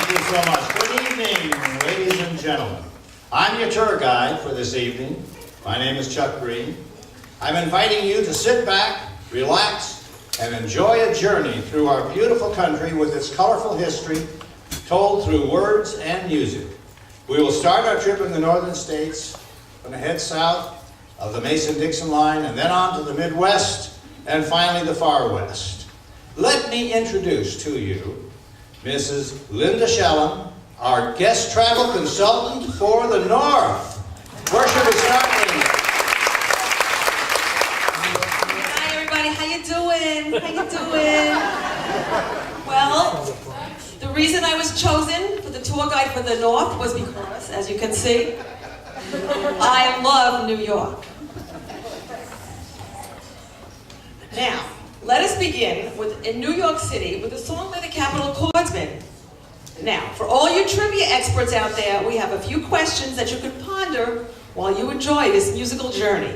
Thank you so much. Good evening, ladies and gentlemen. I'm your tour guide for this evening. My name is Chuck Green. I'm inviting you to sit back, relax, and enjoy a journey through our beautiful country with its colorful history told through words and music. We will start our trip in the northern states, going to head south of the Mason-Dixon line, and then on to the Midwest, and finally the far west. Let me introduce to you Mrs. Linda Shellum, our guest travel consultant for the North. Where should we start, Linda? Hi everybody, how you doing? How you doing? Well, the reason I was chosen for the tour guide for the North was because, as you can see, I love New York. Now, let us begin in New York City with a song by the Capitol Chordsmen. Now, for all you trivia experts out there, we have a few questions that you can ponder while you enjoy this musical journey.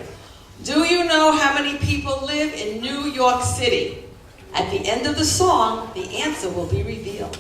Do you know how many people live in New York City? At the end of the song, the answer will be revealed.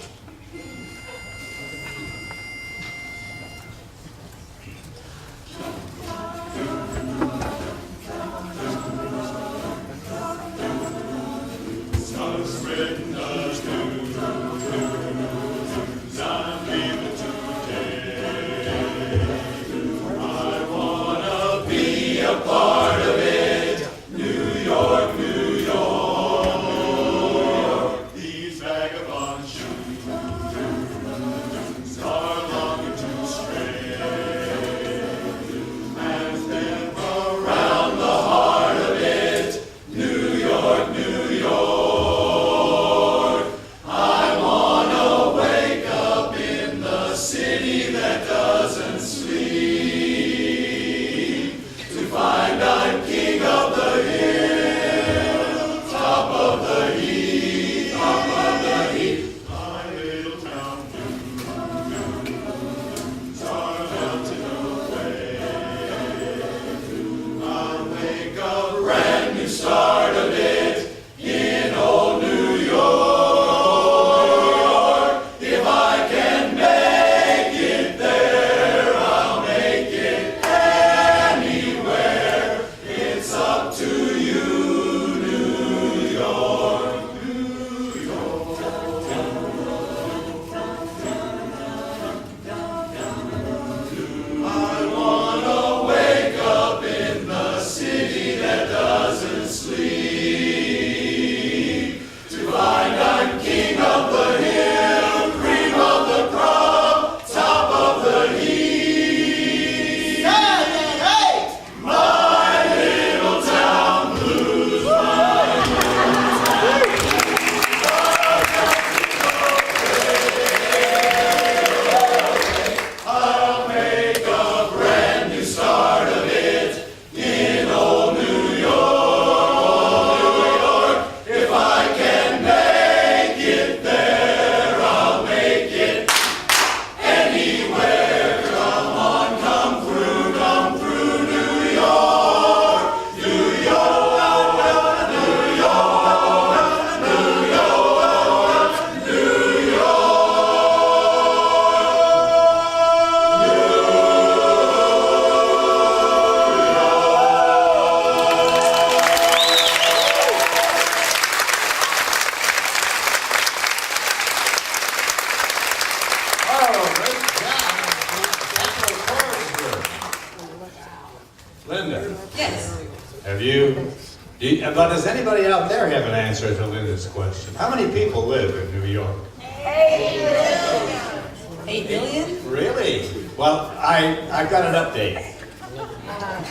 But does anybody out there have an answer to Linda's question? How many people live in New York? 8 million. 8 million? Really? Well, I've got an update.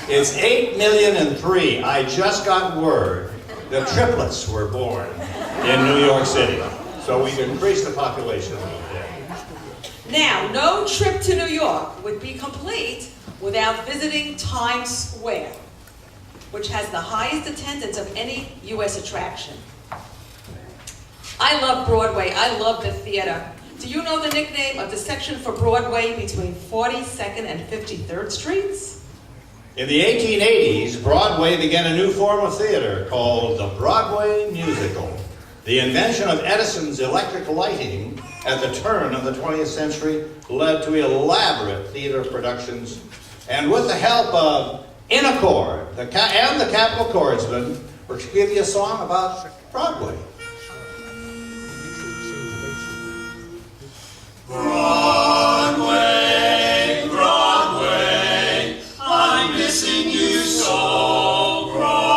It's 8,000,003. I just got word the triplets were born in New York City. So we've increased the population a little bit. Now, no trip to New York would be complete without visiting Times Square, which has the highest attendance of any U.S. attraction. I love Broadway. I love the theater. Do you know the nickname of the section for Broadway between 42nd and 53rd Streets? In the 1880s, Broadway began a new form of theater called the Broadway musical. The The invention of Edison's electric lighting at the turn of the 20th century led to elaborate theater productions, and with the help of In Accord and the Capitol Chordsmen, we're going to give you a song about Broadway. Broadway, Broadway, I'm missing you so, Broadway.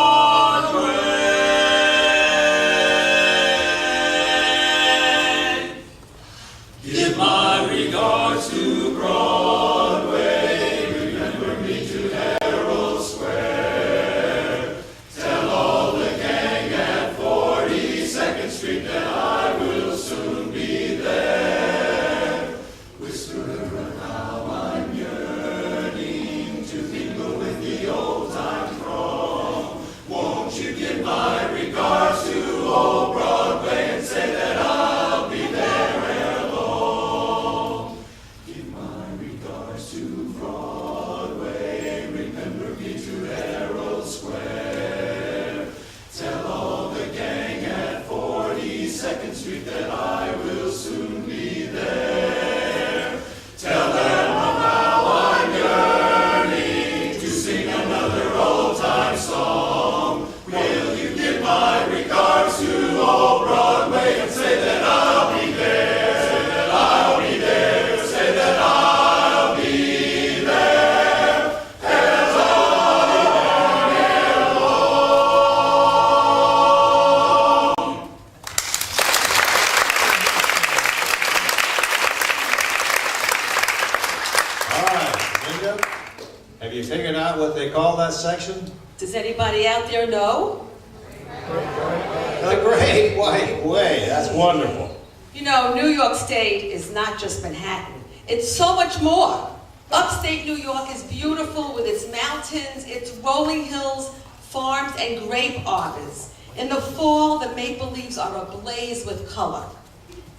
Give my regards to Broadway, remember me to Herald Square. Tell all the gang at 42nd Street that I will soon be there. Whisper around how I'm yearning to mingle with the old time throng. Won't you give my regards to old Broadway and say that I'll be there ere long. Give my regards to Broadway, remember me to Herald Square. Tell all the gang at 42nd Street that I will soon be there. Tell them of how I'm yearning to sing another old-time song. Will you give my regards to old Broadway and say that I'll be there? Say that I'll be there. Say that I'll be there. All right, Linda, have you figured out what they call that section? Does anybody out there know? The Great White Way. That's wonderful. You know, New York State is not just Manhattan. It's so much more. Upstate New York is beautiful with its mountains, its rolling hills, farms, and grape arbors. In the fall, the maple leaves are ablaze with color.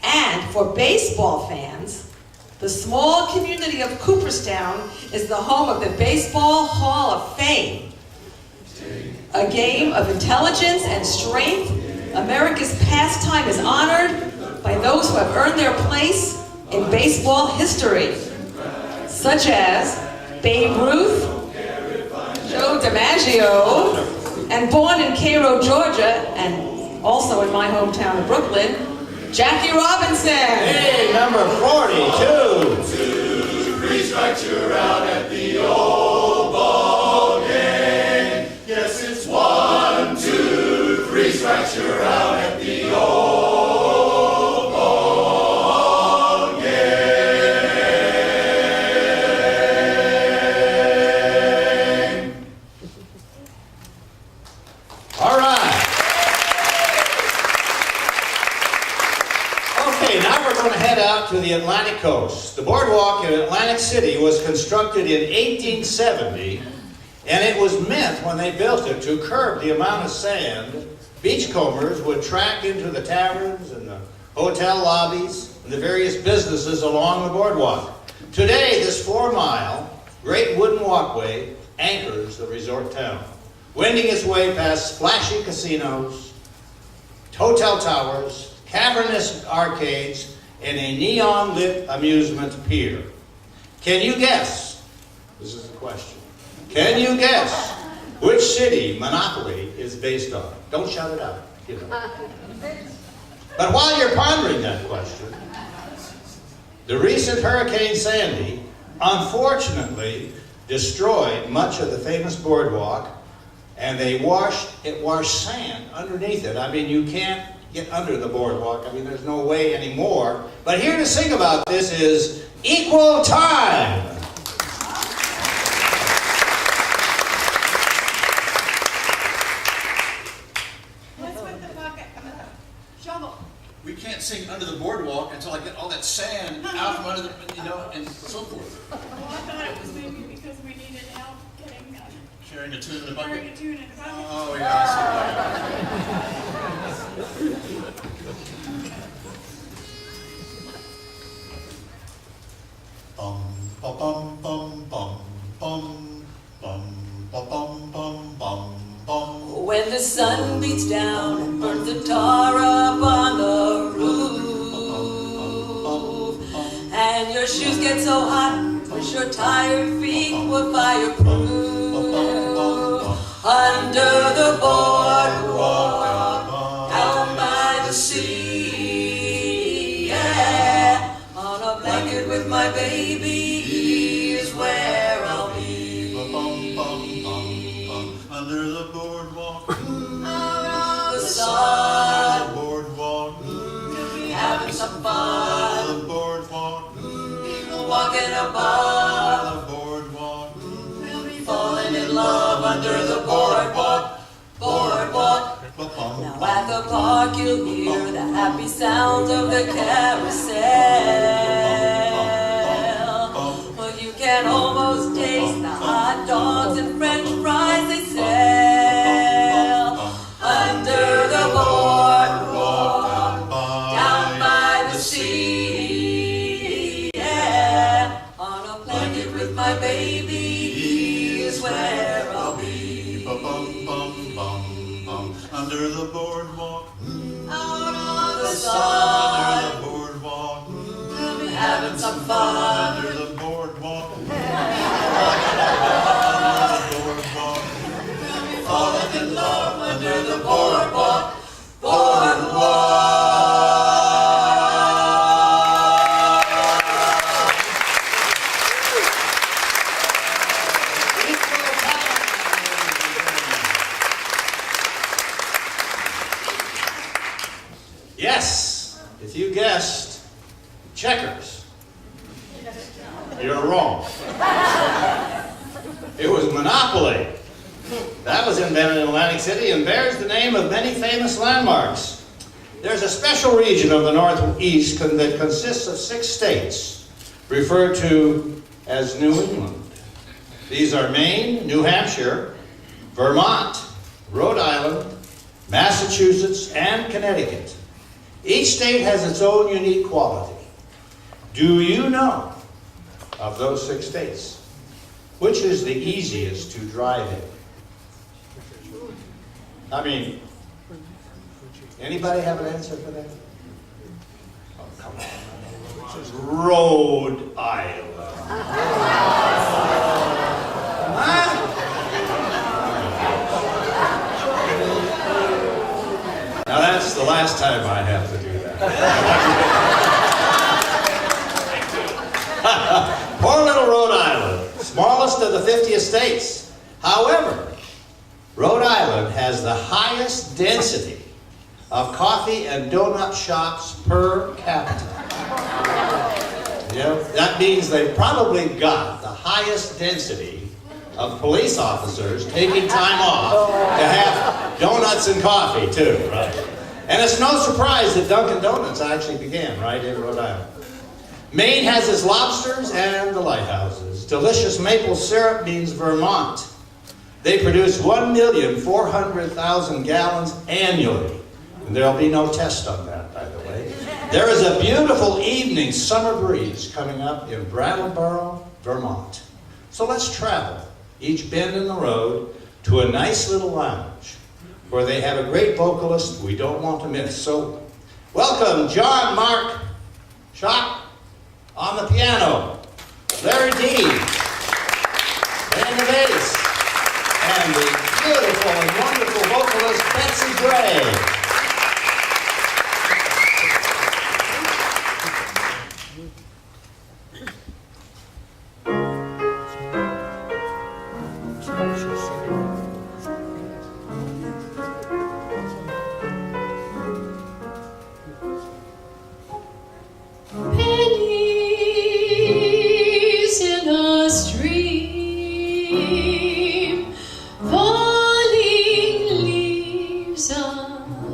And for baseball fans, the small community of Cooperstown is the home of the Baseball Hall of Fame. A game of intelligence and strength, America's pastime is honored by those who have earned their place in baseball history, such as Babe Ruth, Joe DiMaggio, and born in Cairo, Georgia, and also in my hometown of Brooklyn, Jackie Robinson. Hey, number 42. 2, 3 strikes, you're out at the old ball game. Yes, it's 1, 2, 3 strikes, you're out at the old ball game. All right. Okay, now we're going to head out to the Atlantic coast. The boardwalk in Atlantic City was constructed in 1870, and it was meant when they built it to curb the amount of sand beachcombers would track into the taverns and the hotel lobbies and the various businesses along the boardwalk. Today, this 4-mile great wooden walkway anchors the resort town, wending its way past flashy casinos, hotel towers, cavernous arcades, and a neon-lit amusement pier. Can you guess? This is the question. Can you guess which city Monopoly is based on? Don't shout it out. You know. But while you're pondering that question, the recent Hurricane Sandy unfortunately destroyed much of the famous boardwalk, and it washed sand underneath it. I mean, you can't get under the boardwalk. I mean, there's no way anymore. But here to sing about this is Equal Time. What's with the bucket? Shovel. We can't sing Under the Boardwalk until I get all that sand out from under the, and so forth. Well, I thought it was maybe because we needed help getting, Carrying a tune in the carrying bucket. a tune in the bucket. Oh, yeah, I see. Bum, ba, bum, bum, bum, bum, bum, ba, bum, bum, bum, bum. When the sun beats down and burns the tar up on the roof. And your shoes get so hot, wish your tired feet were fireproof. Under the boardwalk, down by the sea, yeah. On a blanket with my baby is where I'll be. Under the boardwalk, Out of the under sun, the boardwalk, having some fun, under the boardwalk, walking above, under the boardwalk, falling in love under the boardwalk, boardwalk. Now at the park you'll hear the happy sounds of the carousel. Well, you can almost taste the hot dogs and French fries they sell. Under the boardwalk, down by the sea, yeah. On a blanket with my baby is where I'll be. Under the boardwalk, Out on the sun, under the boardwalk, having some fun. under the boardwalk, Falling in love under the boardwalk, boardwalk. Yes, if you guessed checkers, you're wrong. It was Monopoly. That was invented in Atlantic City and bears the name of many famous landmarks. There's a special region of the Northeast that consists of 6 states, referred to as New England. These are Maine, New Hampshire, Vermont, Rhode Island, Massachusetts, and Connecticut. Each state has its own unique quality. Do you know of those 6 states, which is the easiest to drive in? I mean, anybody have an answer for that? Oh, come on. Rhode Island. Huh? Now that's the last time I have to do that. Poor little Rhode Island, smallest of the 50 states. However, Rhode Island has the highest density of coffee and donut shops per capita. Yeah, that means they've probably got the highest density of police officers taking time off to have donuts and coffee too, right? And it's no surprise that Dunkin' Donuts actually began right in Rhode Island. Maine has its lobsters and the lighthouses. Delicious maple syrup means Vermont. They produce 1,400,000 gallons annually. And there'll be no test on that, by the way. There is a beautiful evening summer breeze coming up in Brattleboro, Vermont. So let's travel each bend in the road to a nice little lounge where they have a great vocalist we don't want to miss. So welcome John Mark Schock on the piano, Larry Dean playing the bass, and the beautiful and wonderful vocalist Betsy Gray. Pennies in a stream, falling leaves on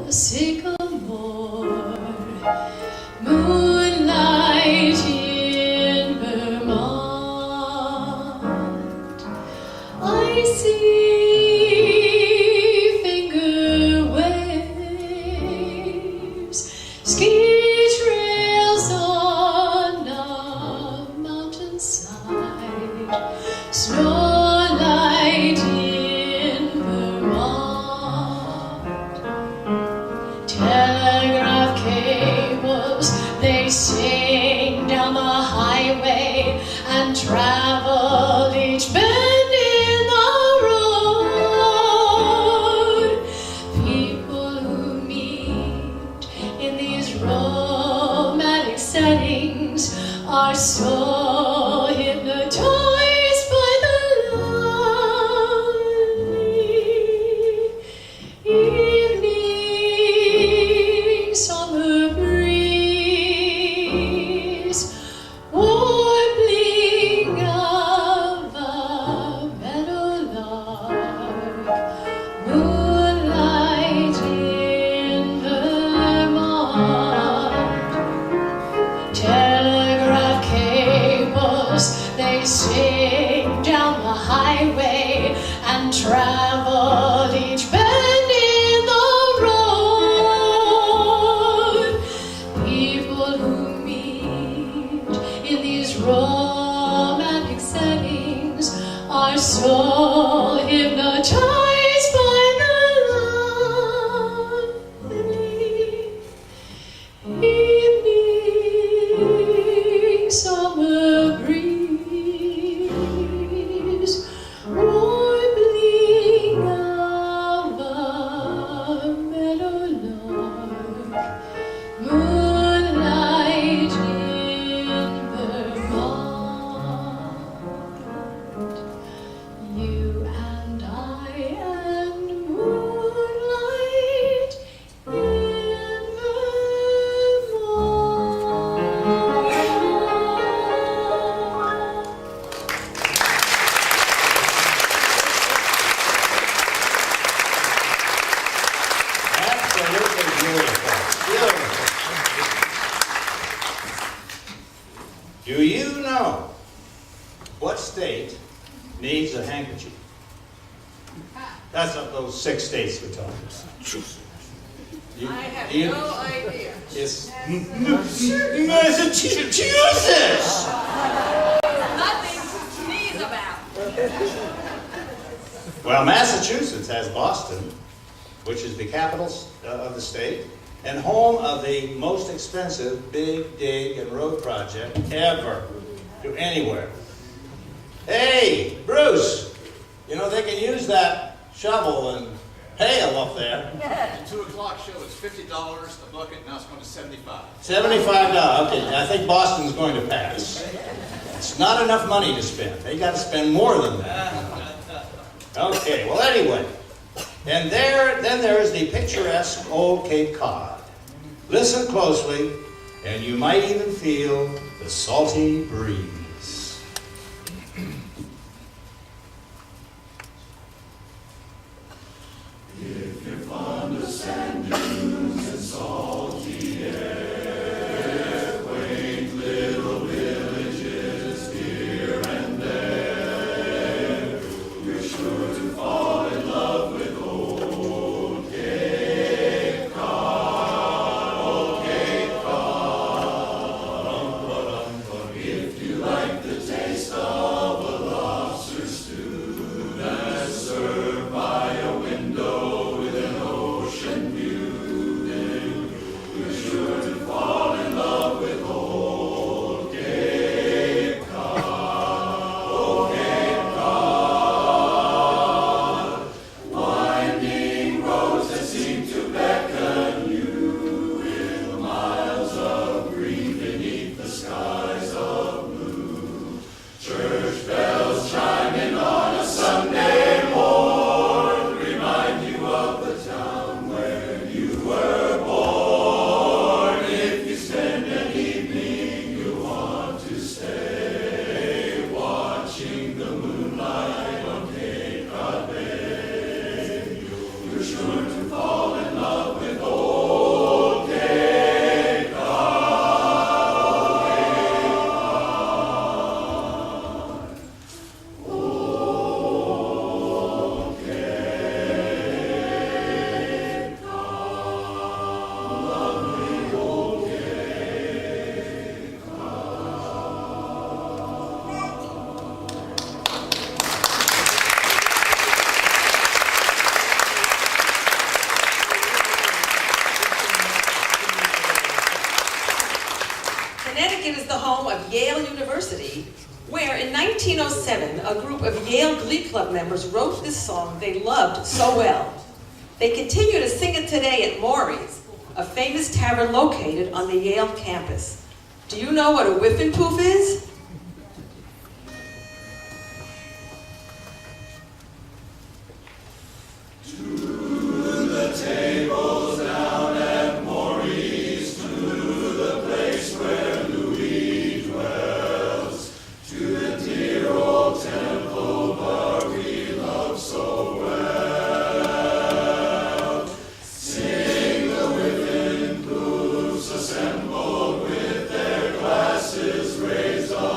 Beautiful, beautiful. Do you know what state needs a handkerchief? That's of those 6 states we're talking about. I have do you- no idea. It's Massachusetts! Nothing to sneeze about. Well, Massachusetts has Boston, which is the capital of the state, and home of the most expensive big dig and road project ever to anywhere. Hey, Bruce, you know they can use that shovel and hail up there. The 2 o'clock show is $50 a bucket, now it's going to $75. $75, okay, I think Boston's going to pass. It's not enough money to spend. They got to spend more than that. Okay, well anyway, and then there's the picturesque old Cape Cod. Listen closely, and you might even feel the salty breeze. Connecticut is the home of Yale University, where in 1907, a group of Yale Glee Club members wrote this song they loved so well. They continue to sing it today at Maury's, a famous tavern located on the Yale campus. Do you know what a whiffin' poof is? Assembled with their glasses raised on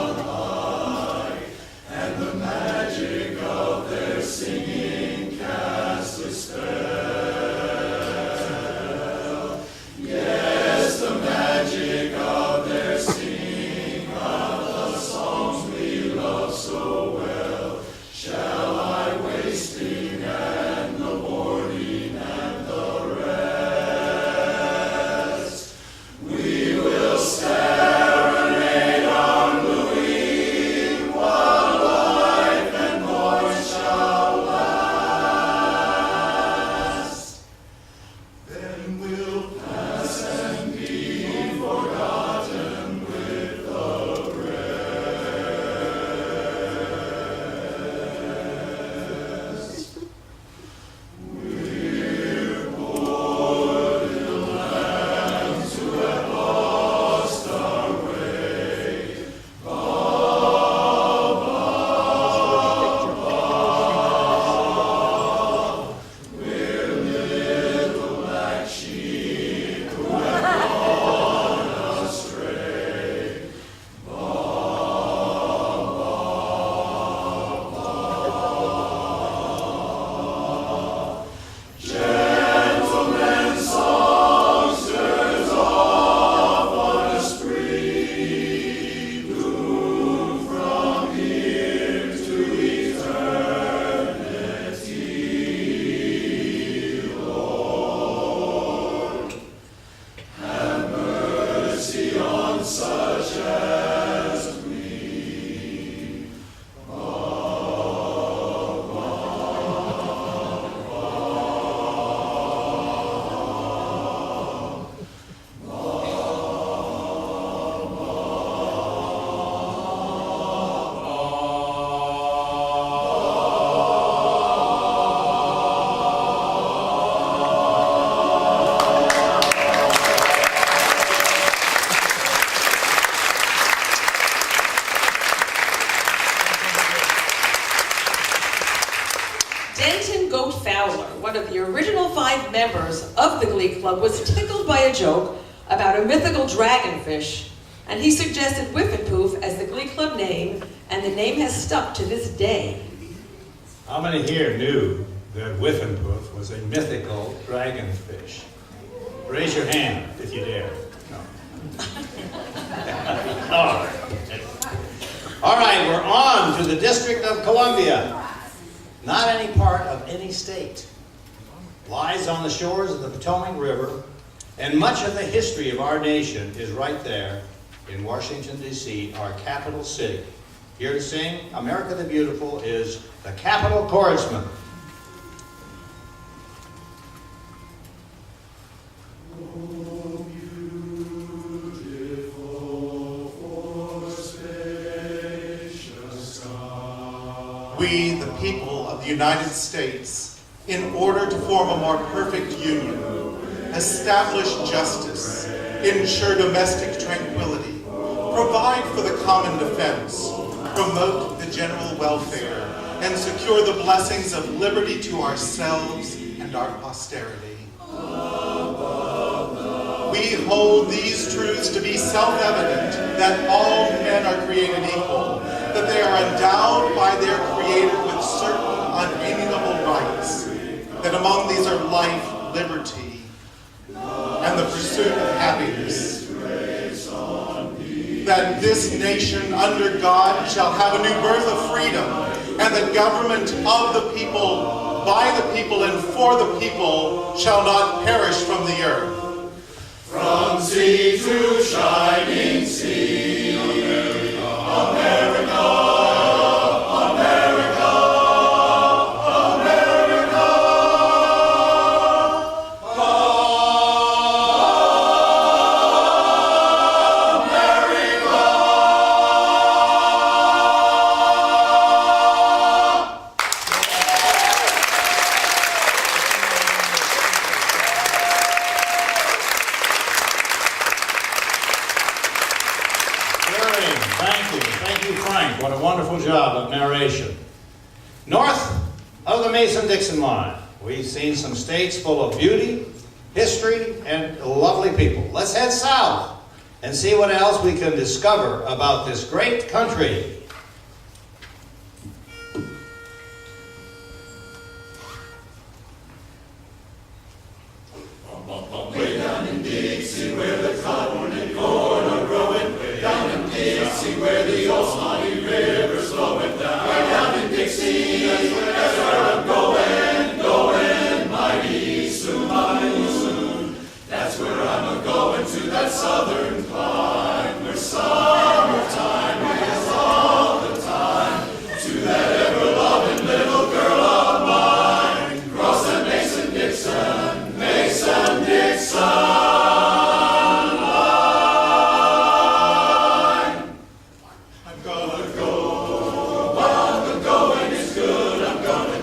5 members of the Glee Club was tickled by a joke about a mythical dragonfish, and he suggested Whiffenpoof as the Glee Club name, and the name has stuck to this day. How many here knew that Whiffenpoof was a mythical dragonfish? Raise your hand if you dare. No. All right, we're on to the District of Columbia. Not any part of any state. Lies on the shores of the Potomac River, and much of the history of our nation is right there in Washington, D.C., our capital city. Here to sing America the Beautiful is the Capitol Chorusmen. We, the people of the United States, in order to form a more perfect union, establish justice, ensure domestic tranquility, provide for the common defense, promote the general welfare, and secure the blessings of liberty to ourselves and our posterity. We hold these truths to be self-evident, that all men are created equal, that they are endowed by their Creator with certain unalienable rights, that among these are life, liberty, and the pursuit of happiness, that this nation under God shall have a new birth of freedom, and the government of the people, by the people, and for the people shall not perish from the earth. From sea to shining sea, America, America, America, America. Thank you, Frank. What a wonderful job of narration. North of the Mason-Dixon line, we've seen some states full of beauty, history, and lovely people. Let's head south and see what else we can discover about this great country. Way down in Dixie where the cotton and corn are growing. Way down in Dixie where the old Swanee River's flowing down. Way down in Dixie, that's where I'm going, going mighty soon, mighty soon. That's where I'm a-going, to that southern clime where summertime is all the time. To that ever-loving little girl of mine, cross that Mason-Dixon, Mason-Dixon line. I'm gonna go. While the going is good, I'm gonna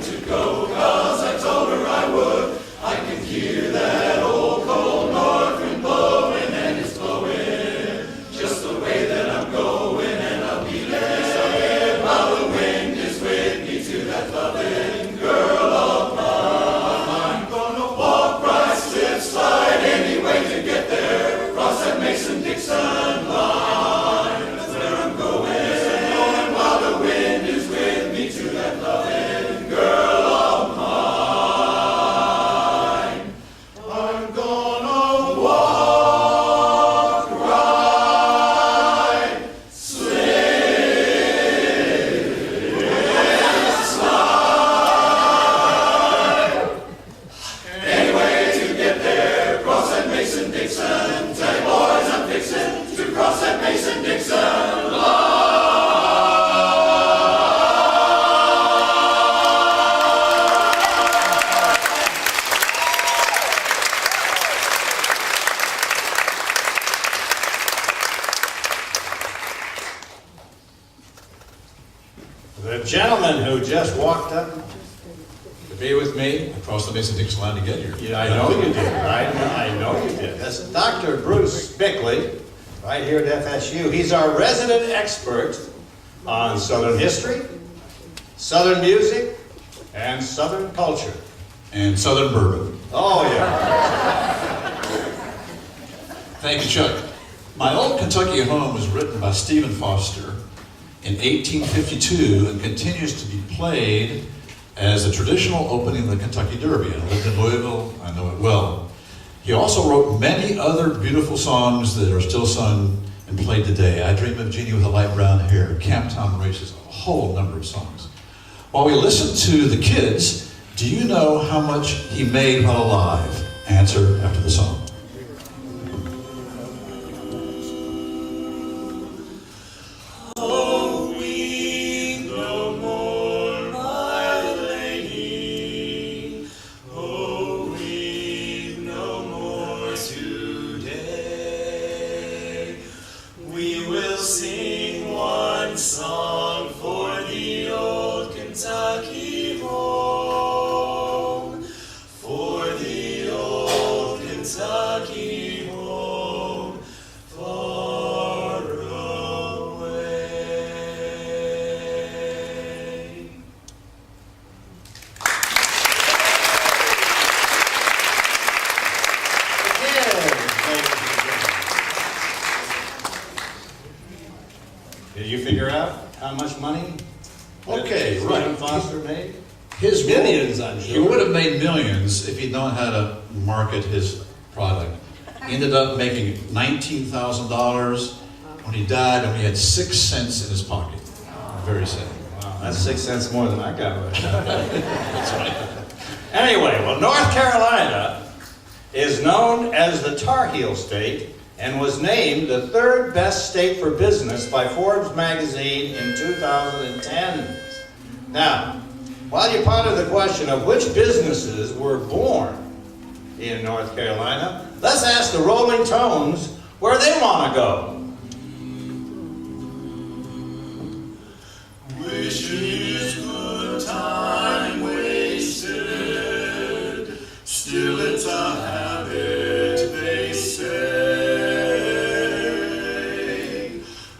to go, 'cause I told her I would. I can hear that old cold north wind blowing, and it's blowing just the way that I'm going, and I'll be there while the wind is with me to that loving girl of mine. I'm gonna walk, right, slip, slide, any way to get there, cross that Mason-Dixon line. That's where I'm going while the wind is with me to that loving girl of mine. I'm gonna walk, ride, slip, slide. Any way to get there, cross that Mason-Dixon. Tell you boys I'm fixing to cross that Mason-Dixon line. The gentleman who just walked up to be with me, Across the Mason-Dixon line to get here. yeah, I know you did, I know you did. That's Dr. Bruce Bickley, right here at FSU. He's our resident expert on Southern history, Southern music, and Southern culture. and Southern bourbon. Oh, yeah. Thank you, Chuck. My Old Kentucky Home was written by Stephen Foster in 1852 and continues to be played as a traditional opening of the Kentucky Derby. I lived in Louisville, I know it well. He also wrote many other beautiful songs that are still sung and played today. I Dream of Jeannie with the Light Brown Hair, Camptown Races, a whole number of songs. While we listen to the kids, do you know how much he made while alive? Answer after the song. Did you figure out how much money Okay, Stephen right. Foster made? His Millions, I'm He sure. would have made millions if he'd known how to market his product. He ended up making $19,000 when he died, and he had 6 cents in his pocket. Very sad. Wow, that's 6 cents more than I got right now. That's right. Anyway, well, North Carolina is known as the Tar Heel State and was named the 3rd best state for business by Forbes magazine in 2010. Now, while you ponder the question of which businesses were born in North Carolina, let's ask the Rolling Tones where they want to go. Wishes good time wasted, still it's a habit, they say.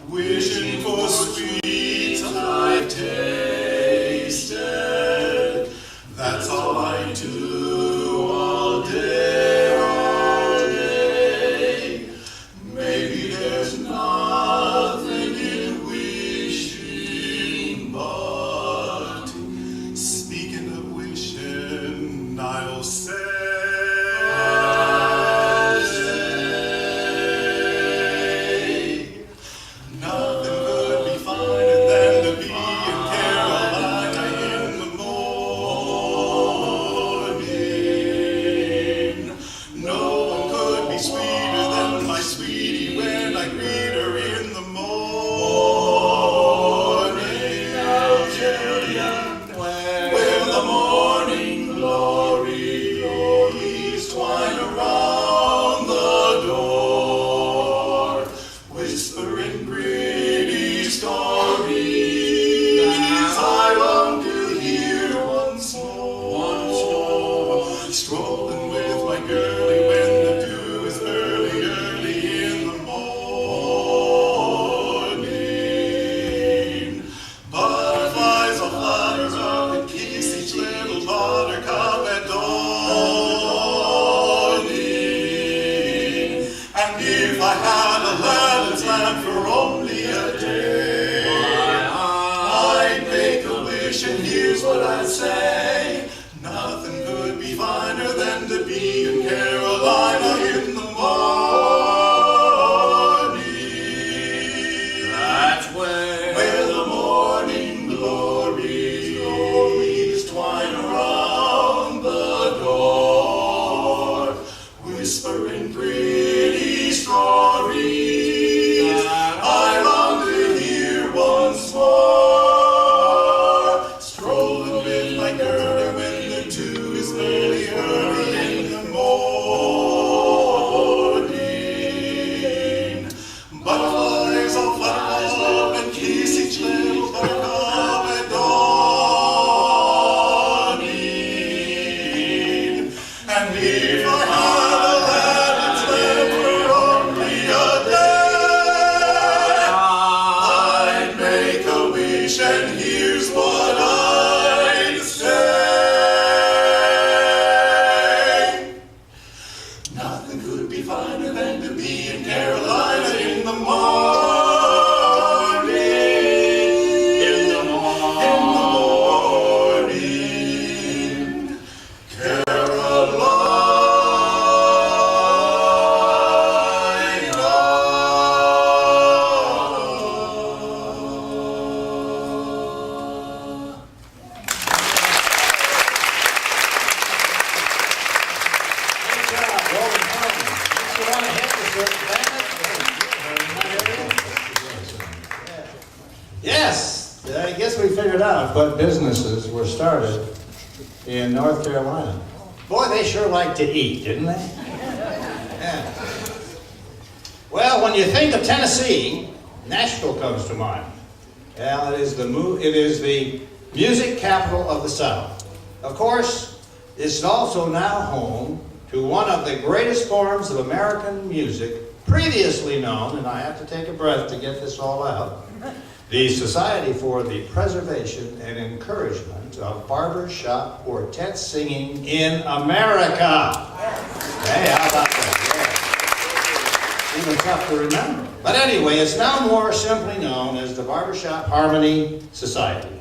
Wishing for sweet I tasted, that's all I do all day. Maybe there's nothing in wishing, but speaking of wishing, I'll say else you want to hit the certain Yes, I guess we figured out what businesses were started in North Carolina. Boy, they sure like to eat, didn't they? Yeah. Well, when you think of Tennessee, Nashville comes to mind. Well, it is the music capital of the South. Of course, it's also now home to one of the greatest forms of American music previously known, and I have to take a breath to get this all out, the Society for the Preservation and Encouragement of Barbershop Quartet Singing in America. Hey, how about that? Yeah. Even tough to remember. But anyway, it's now more simply known as the Barbershop Harmony Society.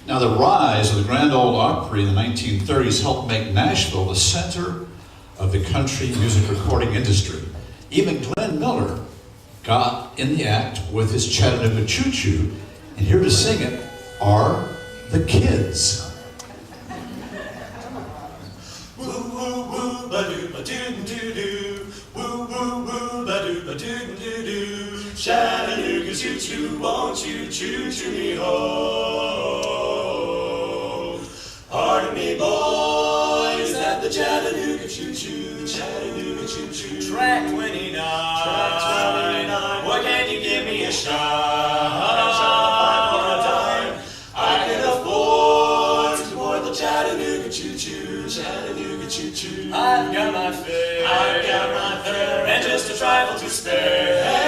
Now, the rise of the Grand Ole Opry in the 1930s helped make Nashville the center of the country music recording industry. Even Glenn Miller got in the act with his Chattanooga Choo Choo, and here to sing it are the Kids. Woo woo woo ba doo ba doo doo doo. Woo woo woo ba doo ba doo doo doo. Chattanooga choo choo, won't you choo choo me home? Pardon me, boys, at the Chattanooga choo choo, Chattanooga choo choo. Track 29. Track 29. Why can't you give me a shot? I can afford to board the Chattanooga choo choo, Chattanooga choo choo. I've got my fare, and just a trifle to spare.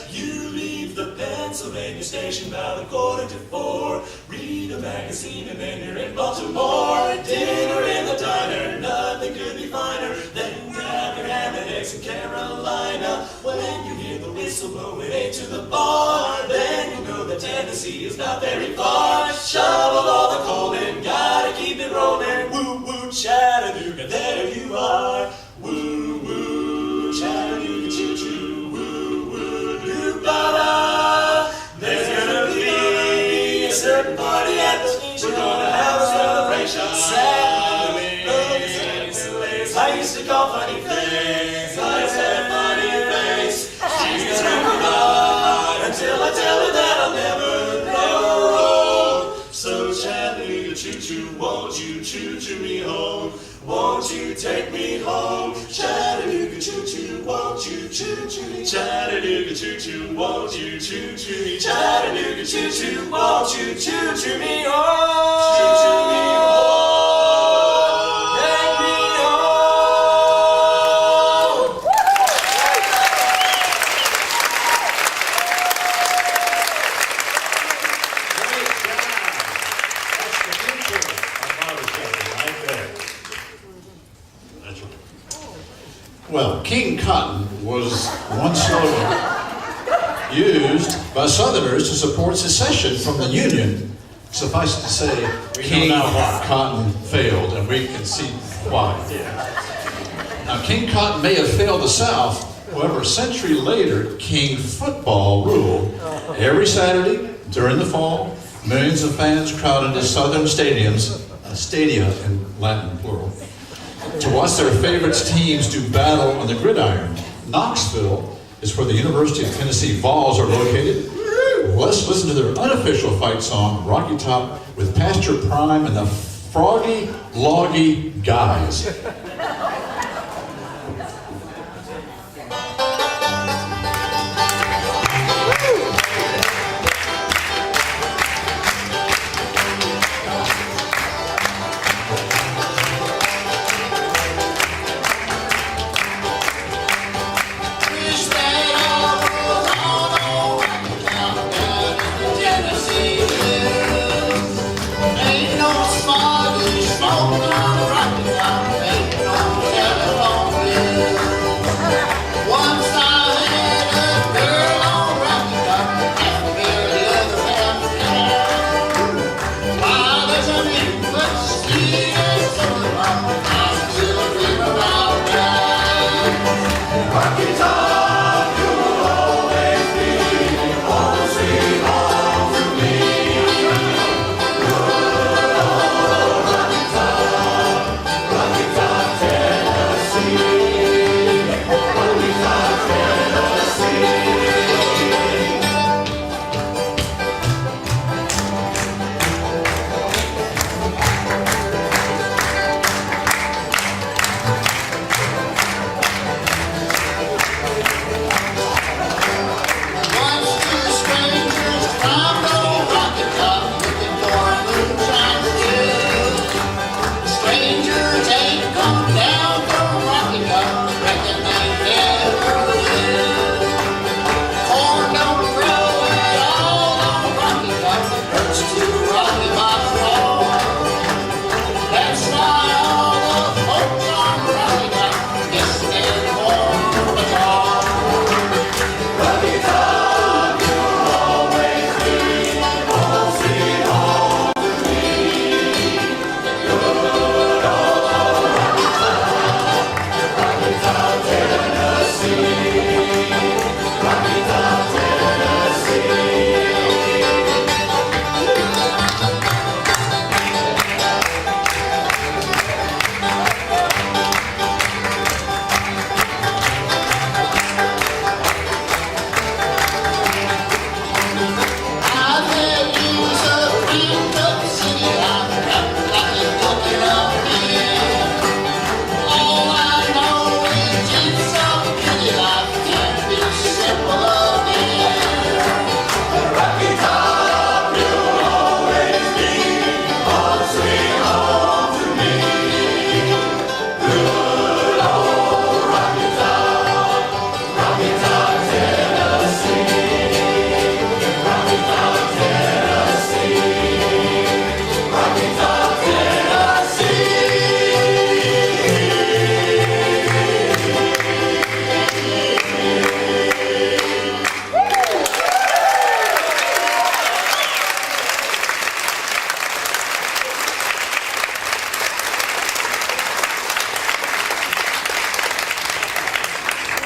You leave the Pennsylvania station about 3:45. Read a magazine and then you're in Baltimore. Dinner in the diner, nothing could be finer than to have your ham and eggs in Carolina. When you hear the whistle blowing 8 to the bar, then you know that Tennessee is not very far. Shovel all the coal in, gotta keep it rolling. Woo woo, Chattanooga, there you are. Woo woo, Chattanooga choo choo. Woo woo, doo ba da. There's gonna be a certain party at the station. We're gonna have a celebration. Saturdays, I used to call funny face. I said funny face. She's gonna ride until I tell her that I'll never know. So Chattanooga choo choo, won't you choo choo me home? Won't you take me home? Chattanooga choo choo, won't you choo choo me? Chattanooga choo choo, won't you choo choo me? Chattanooga choo choo, won't you choo choo me home? Choo choo me home. Take me home. Great job. That's the future of barbershopping right there. That's right. Well, King Cotton was one slogan used by Southerners to support secession from the Union. Suffice it to say, King Cotton failed, and we can see why. Now, King Cotton may have failed the South. However, a century later, King Football ruled. Every Saturday during the fall, millions of fans crowded into Southern stadiums, stadia in Latin plural, to watch their favorite teams do battle on the gridiron. Knoxville is where the University of Tennessee Vols are located. Let's listen to their unofficial fight song, Rocky Top, with Pastor Prime and the Froggy Loggy Guys. Ain't no smoggy smoke on the Rocky Mountain, ain't no telephone bill.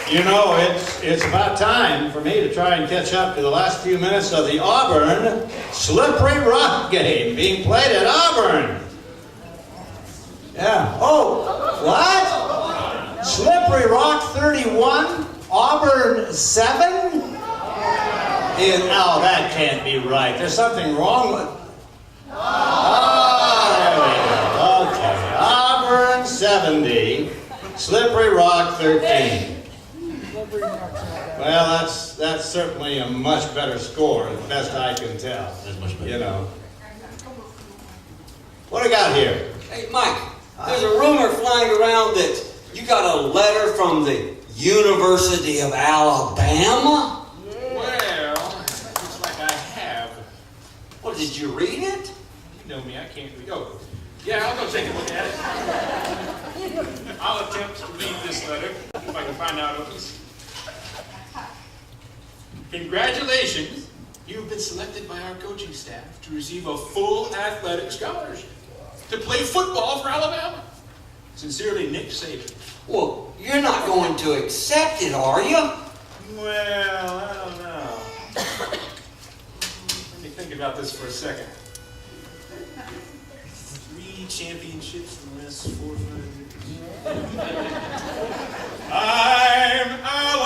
You know, it's about time for me to try and catch up to the last few minutes of the Auburn Slippery Rock game being played at Auburn. Yeah. Oh, what? Slippery Rock 31, Auburn 7? Oh, that can't be right. There's something wrong with... Oh, there we go. Okay. Auburn 70, Slippery Rock 13. Well, that's certainly a much better score, as best I can tell. That's much better. You know. What do we got here? Hey, Mike, there's a rumor flying around that you got a letter from the University of Alabama? Well, looks like I have. Well, did you read it? You know me, I can't read. Oh, yeah, I'll go take a look at it. I'll attempt to read this letter, if I can find out what it is. Congratulations, you've been selected by our coaching staff to receive a full athletic scholarship to play football for Alabama. Sincerely, Nick Saban. Well, you're not going to accept it, are you? Well, I don't know. Let me think about this for a second. 3 championships in the last 4 or 5 years. I'm Alabama.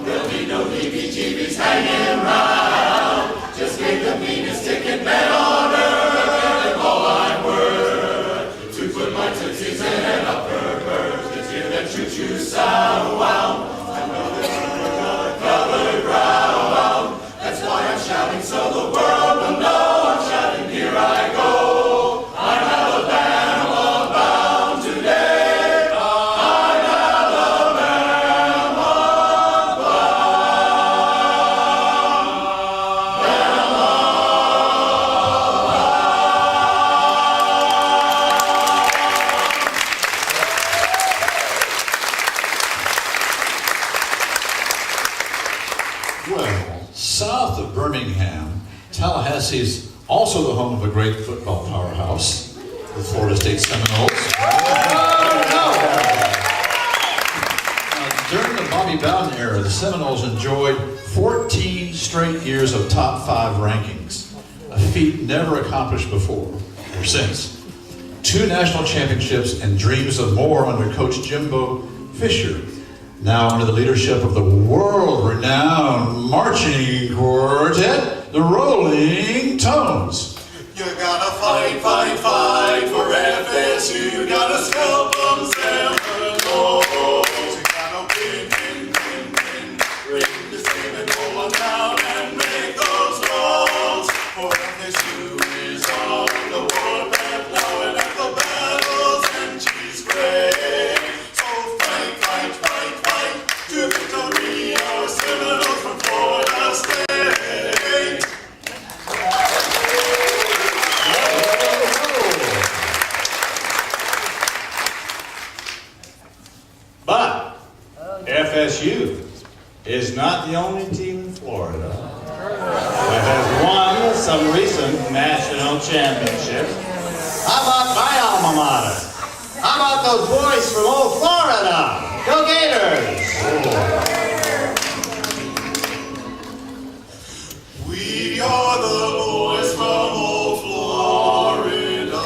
There'll be no heebie-jeebies hanging round. Just make the meanest ticket man on earth. And all I'm worth to put my tootsies in an upper berth. To hear that choo-choo sound. I know that you're gonna colored ground. That's why I'm shouting so the world will know. I'm shouting, here I go. I'm Alabama bound today. I'm Alabama Well, south of Birmingham, Tallahassee is also the home of a great football powerhouse, the Florida State Seminoles. During the Bobby Bowden era, the Seminoles enjoyed 14 straight years of top 5 rankings, a feat never accomplished before or since. 2 national championships and dreams of more under Coach Jimbo Fisher, now under the leadership of the world-renowned marching quartet, the Rolling Tones. You gotta fight, fight, fight for FSU. You gotta scalp them Seminoles. You gotta win, win, win, win. Bring the Seminole down and make those rolls. For FSU is on the warpath now and at the battles and she's great. So fight, fight, fight, fight to victory. Our Seminoles from Florida State. But FSU is not the only team in Florida that has won some recent national championships. How about my alma mater? How about those boys from old Florida? Go Gators! We are the boys from old Florida,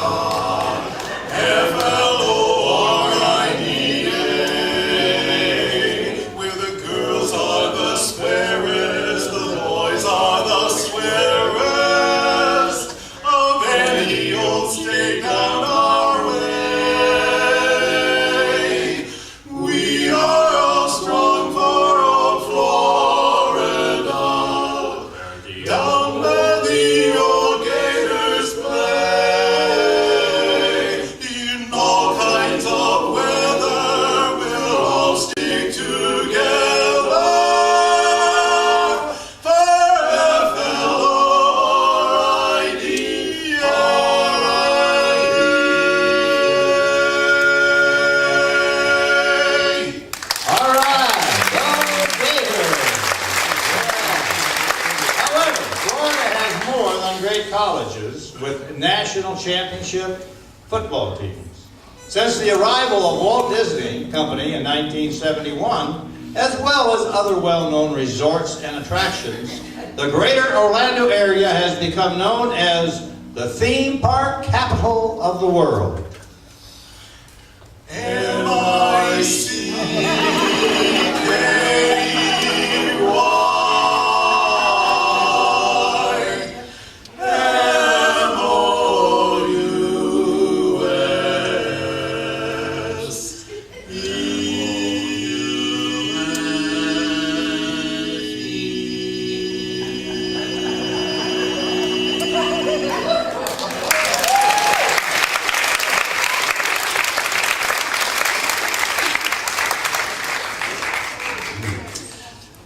F-L-O-R-I-D-A, where the girls are the squarest, the boys are the squarest of any old state down our way. We are all strong for old Florida. Down where the old Gators play, in all kinds of weather, we'll all stick together for F-L-O-R-I-D-A. All right, go Gators! However, Florida has more than great colleges with national championship football teams. Since the arrival of Walt Disney Company in 1971, as well as other well-known resorts and attractions, the greater Orlando area has become known as the theme park capital of the world.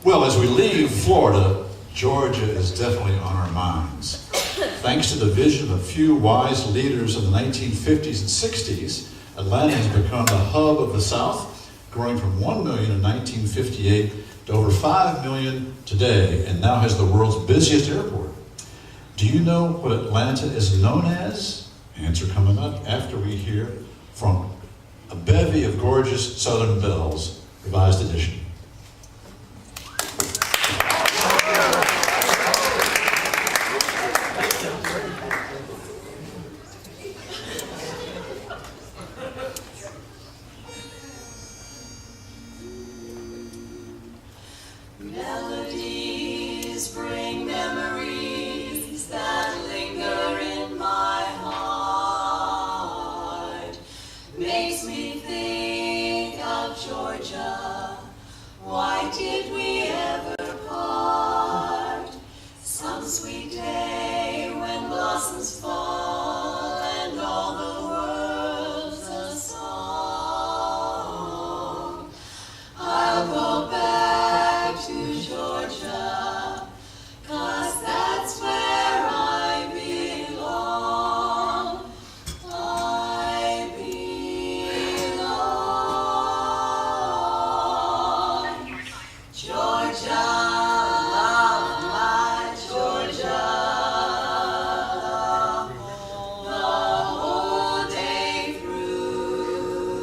Well, as we leave Florida, Georgia is definitely on our minds. Thanks to the vision of a few wise leaders in the 1950s and 60s, Atlanta has become the hub of the South, growing from 1 million in 1958 to over 5 million today, and now has the world's busiest airport. Do you know what Atlanta is known as? Answer coming up after we hear from a bevy of gorgeous Southern belles, revised edition. Melodies bring memories that linger in my heart. Makes me think of Georgia. Why did we ever part? Some sweet day when blossoms fall and all the world's a song. I'll go back to Georgia, 'cause that's where I belong. I belong. Georgia, love my Georgia. The whole day through.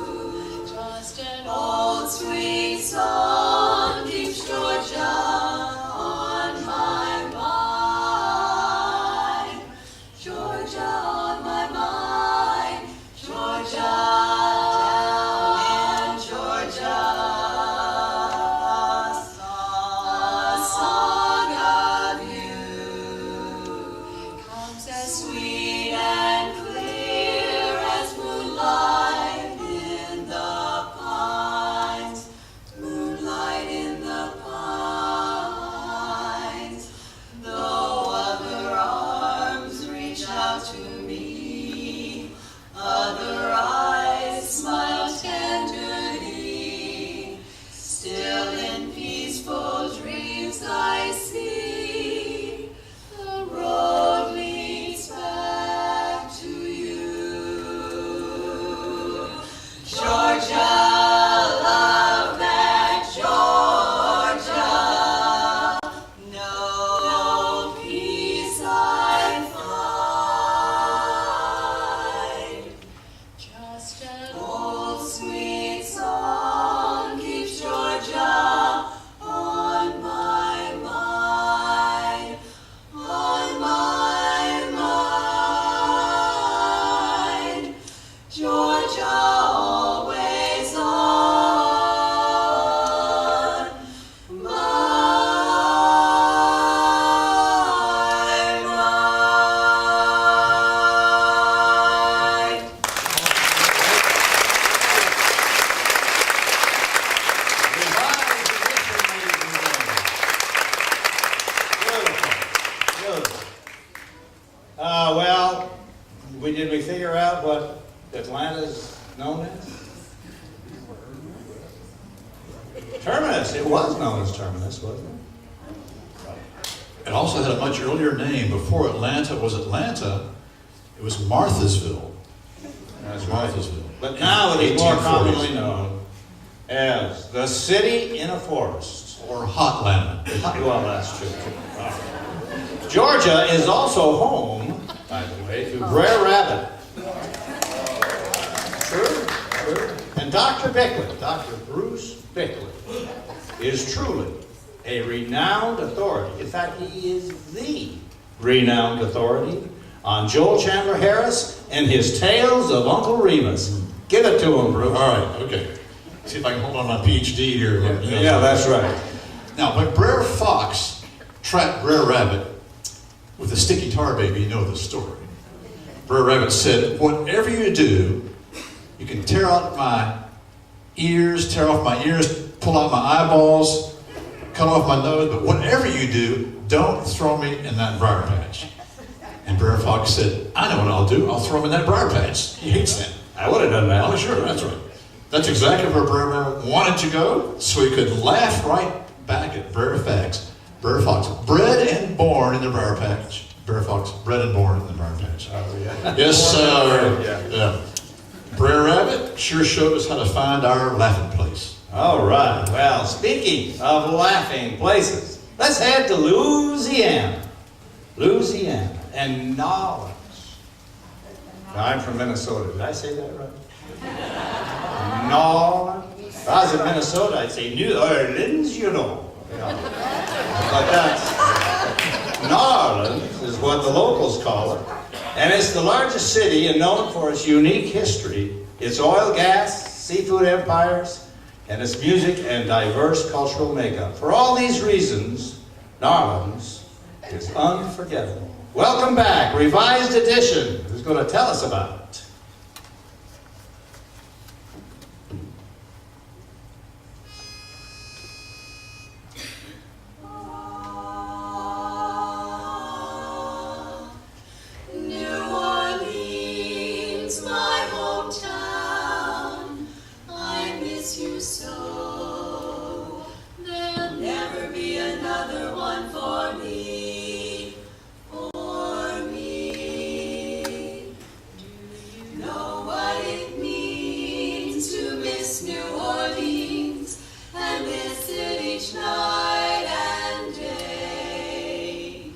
Just an old sweet song keeps Georgia on my mind. Georgia on my mind. Georgia in Georgia. A song of you comes as sweet and clear as moonlight in the pines. Moonlight in the pines. Though other arms reach out to me, other eyes smile tenderly. Still in peaceful dreams I see the road leads back to you. Georgia, love that Georgia. No peace I find. Just an old sweet song keeps Georgia on my mind. On my mind. Georgia always on my mind. Revised edition, ladies and gentlemen. Beautiful, beautiful. Well, did we figure out what Atlanta's known as? Terminus. It was known as Terminus, wasn't it? It also had a much earlier name. Before Atlanta was Atlanta, it was Marthasville. That's Marthasville. But now it is more 1840s. commonly known as the city in a forest. Or Hotlanta. Well, that's true. All right. Georgia is also home, by the way, to Brer Rabbit. True? Foster, and Dr. Bickley, Dr. Bruce Bickley, is truly a renowned authority. In fact, he is the renowned authority on Joel Chandler Harris and his Tales of Uncle Remus. Give it to him, Bruce. All right, okay. See if I can hold on my PhD here. Yeah, that's right. Now, when Brer Fox trapped Brer Rabbit with a sticky tar baby, you know the story. Brer Rabbit said, "Whatever you do, you can tear out my ears, tear off my ears, pull out my eyeballs, cut off my nose, but whatever you do, don't throw me in that briar patch." And Brer Fox said, "I know what I'll do. I'll throw him in that briar patch." He hates that. I would have done that. Oh, sure, that's right. That's exactly where Brer Rabbit wanted to go, so he could laugh right back at Brer Fox. Brer Fox, bred and born in the briar patch. Brer Fox, bred and born in the briar patch. Oh, yeah. Yes, sir. Yeah. Yeah. Brer Rabbit sure showed us how to find our laughing place. All right. Well, speaking of laughing places, let's head to Louisiana. Louisiana and New Orleans. Now, I'm from Minnesota. Did I say that right? New Orleans. If I was in Minnesota, I'd say New Orleans, you know. But that's New Orleans is what the locals call it. And it's the largest city and known for its unique history, its oil, gas, seafood empires, and its music and diverse cultural makeup. For all these reasons, New Orleans is unforgettable. Welcome back, revised edition. Who's going to tell us about it? New Orleans, my hometown, I miss you so. There'll never be another one for me, for me. Do you know what it means to miss New Orleans and miss it each night and day?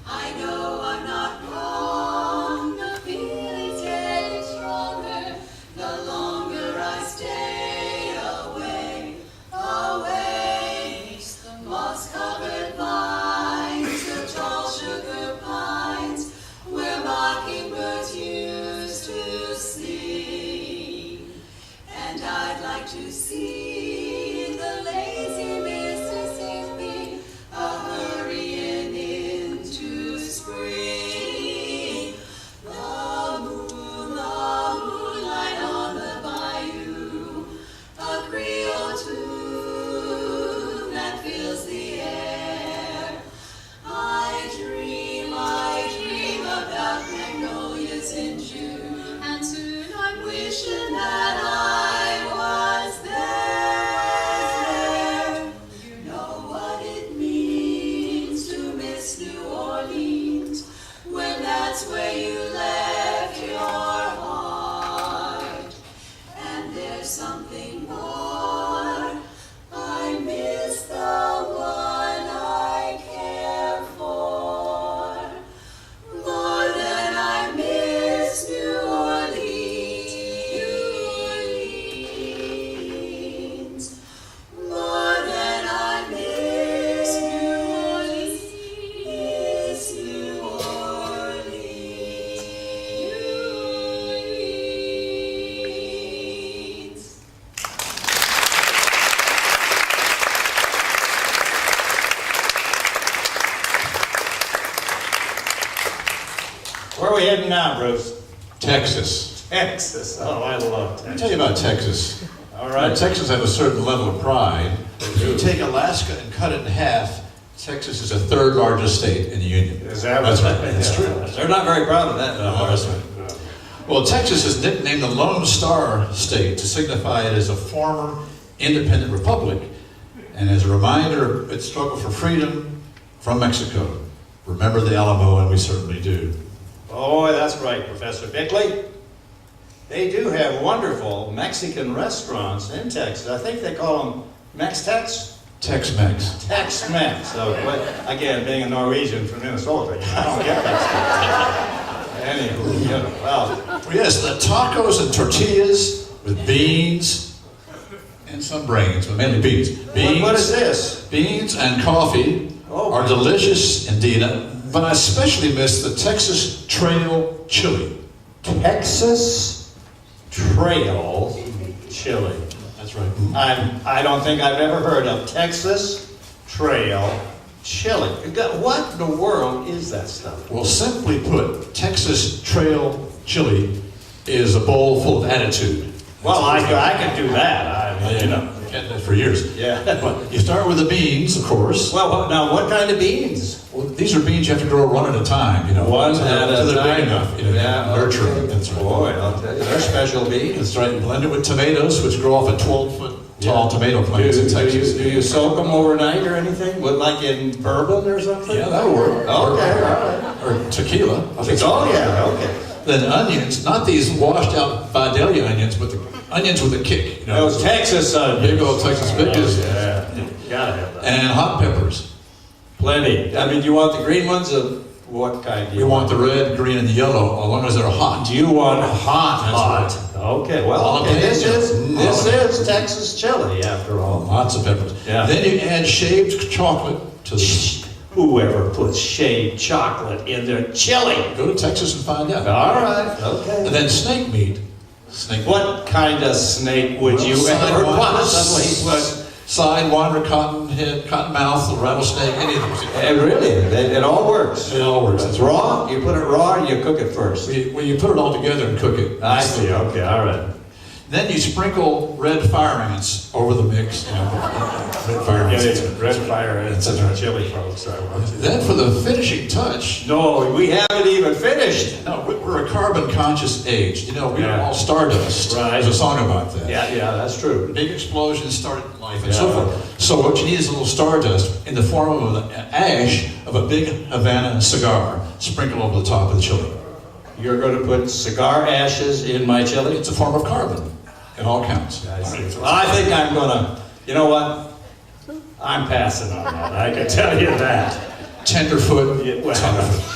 I know I'm not wrong, the feeling's getting stronger the longer I stay away, away. The moss-covered vines, the tall sugar pines, where mockingbirds used to sing. And I'd like to see the lazy Mississippi a-hurrying into spring. The moonlight on the bayou, a Creole tune that fills the air. I dream about magnolias in June, and soon I'm wishing that I was there. You know what it means to miss New Orleans when that's where you left your heart. And there's something more. I miss the one I care for more than I miss New Orleans. More than I miss New Orleans. New Orleans. Where are we heading now, Bruce? Texas. Texas. Oh, I love Let me Texas. tell you about Texas. All Now, right. Texas has a certain level of pride. If you take Alaska and cut it in half, Texas is the third largest state in the Union. Is that That's right? right. That's true. They're not very proud of that. No, that's right. Well, Texas is nicknamed the Lone Star State to signify it as a former independent republic and as a reminder of its struggle for freedom from Mexico. Remember the Alamo, and we certainly do. Oh, that's right, Professor Bickley. They do have wonderful Mexican restaurants in Texas. I think they call them Mex-Tex? Tex-Mex. Tex-Mex. So, but again, being a Norwegian from Minnesota, I don't get Mex-Tex. Anywho, well, Well, yes, the tacos and tortillas with beans and some brains, but mainly beans. Beans. What is this? Beans and coffee Oh. are delicious indeed, but I especially miss the Texas Trail chili. Texas Trail chili. That's right. I don't think I've ever heard of Texas Trail chili. What in the world is that stuff? Well, simply put, Texas Trail chili is a bowl full of attitude. Well, I can do that. I mean, you know. I've had that for years. Yeah. But you start with the beans, of course. Well, now what kind of beans? Well, these are beans you have to grow one at a time, you know. One until at a they're time. big enough, you know, nurturing. okay. That's right. Boy, I'll tell you, they're special beans. That's right. Blend it with tomatoes, which grow off a 12-foot tall tomato plants in Texas. Do you soak them overnight or anything? Like in bourbon or something? Yeah, that'll work. Okay, all right. Or tequila. I think so. Oh, yeah, okay. Then onions, not these washed out Vidalia onions, but the onions with a kick. You know, Those Texas onions. big old Texas big as Yeah, gotta have that. and hot peppers. Plenty. I mean, do you want the green ones or what kind do you We want the red, green, and the yellow, as long as they're hot. Do you want hot? That's Okay, well, okay, this is Texas chili after all. Lots of peppers. Yeah. Then you add shaved chocolate to the. Whoever puts shaved chocolate in their chili. Go to Texas and find out. All right, okay. And then snake meat. Snake meat. What kind of snake would you ever possibly put? Sidewinder, cottonmouth, rattlesnake, any of those. Really, it all works. It all works. It's raw. You put it raw, and you cook it first. Well, you put it all together and cook it. I see. Okay, all right. Then you sprinkle red fire ants over the mix. You know, red fire ants. Red fire and some chili, folks. Then for the finishing touch, No, we haven't even finished. no, we're a carbon conscious age. You know, we're Yeah. all stardust. Right. There's a song about that. Yeah, that's true. Big explosions started in life and Yeah. so forth. So what you need is a little stardust in the form of the ash of a big Havana cigar sprinkled over the top of the chili. You're going to put cigar ashes in my chili? It's a form of carbon. It all counts. I see. Well, I think I'm going to, you know what? I'm passing on that. I can tell you that. Tenderfoot. Yeah, well. Tenderfoot.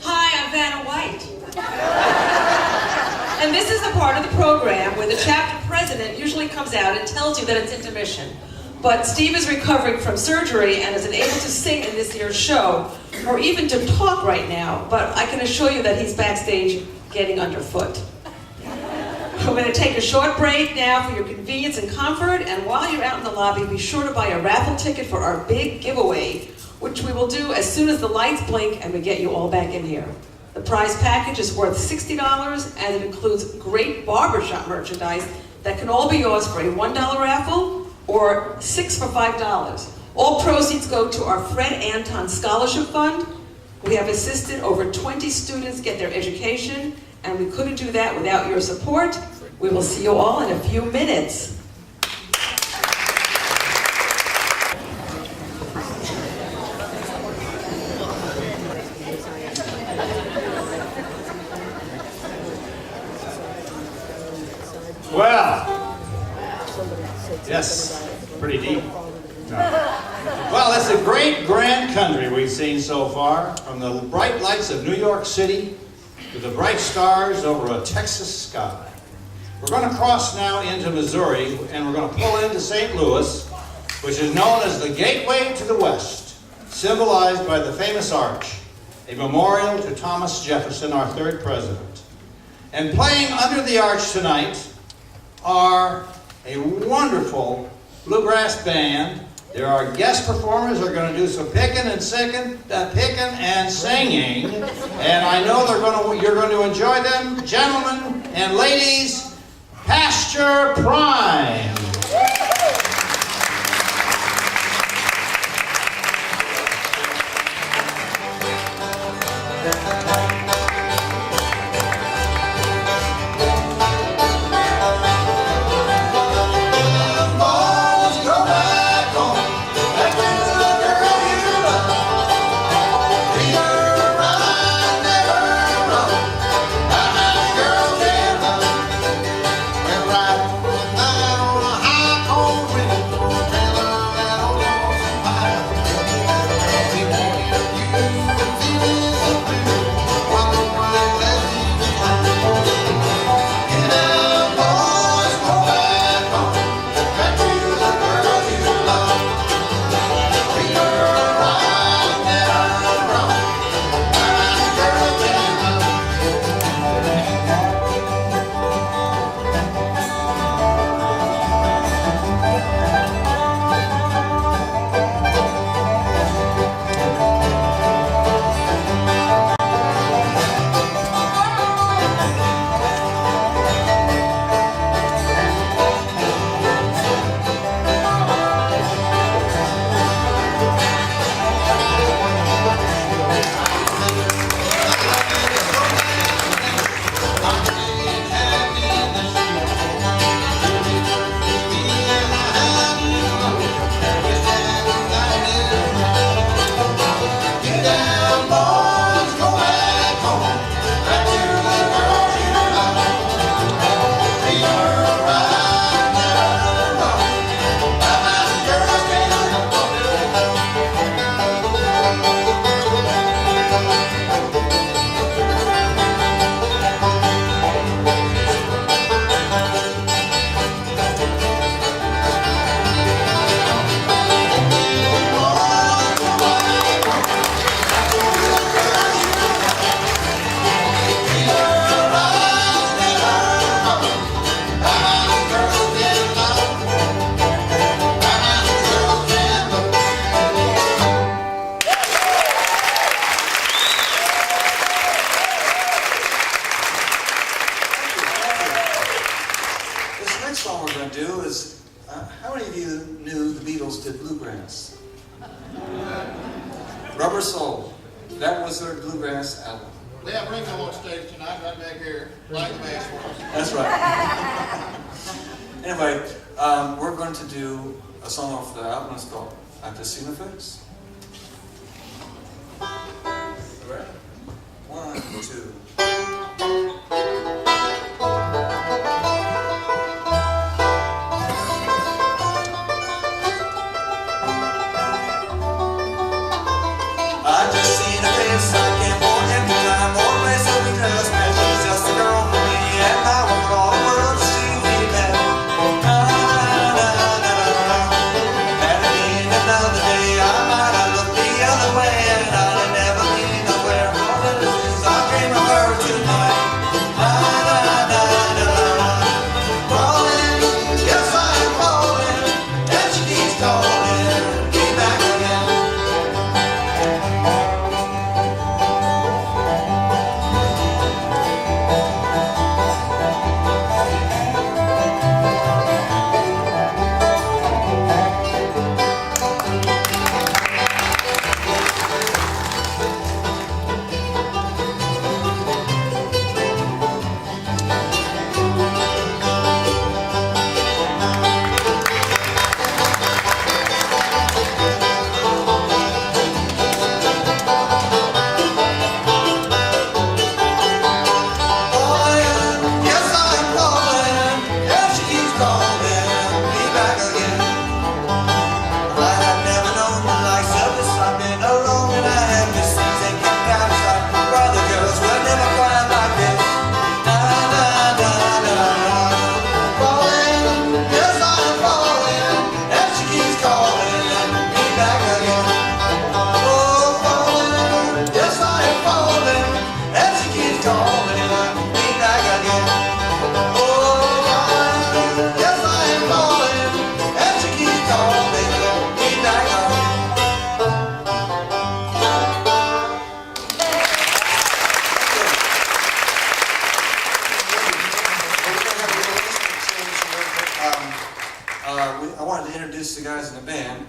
Hi, I'm Vanna White. And this is the part of the program where the chapter president usually comes out and tells you that it's intermission. But Steve is recovering from surgery and isn't able to sing in this year's show, or even to talk right now, but I can assure you that he's backstage getting underfoot. We're going to take a short break now for your convenience and comfort, and while you're out in the lobby, be sure to buy a raffle ticket for our big giveaway, which we will do as soon as the lights blink and we get you all back in here. The prize package is worth $60, and it includes great barbershop merchandise that can all be yours for a $1 raffle or 6 for $5. All proceeds go to our Fred Anton Scholarship Fund. We have assisted over 20 students get their education, and we couldn't do that without your support. We will see you all in a few minutes. Yes, pretty deep. No. Well, it's a great grand country we've seen so far, from the bright lights of New York City to the bright stars over a Texas sky. We're going to cross now into Missouri, and we're going to pull into St. Louis, which is known as the Gateway to the West, symbolized by the famous arch, a memorial to Thomas Jefferson, our third president. And playing under the arch tonight are a wonderful bluegrass band. There are guest performers who are going to do some picking and singing, and I know you're going to enjoy them. Gentlemen and ladies, Pasture Prime. How many of you knew the Beatles did bluegrass? Rubber Soul. That was their bluegrass album. Yeah, bring them on stage tonight, right back here, playing the bass for us. That's right. Anyway, we're going to do a song off the album. It's called I've Just Seen a Face. Ready? 1, 2. Never been nowhere. All the news I dream of her. to introduce the guys in the band.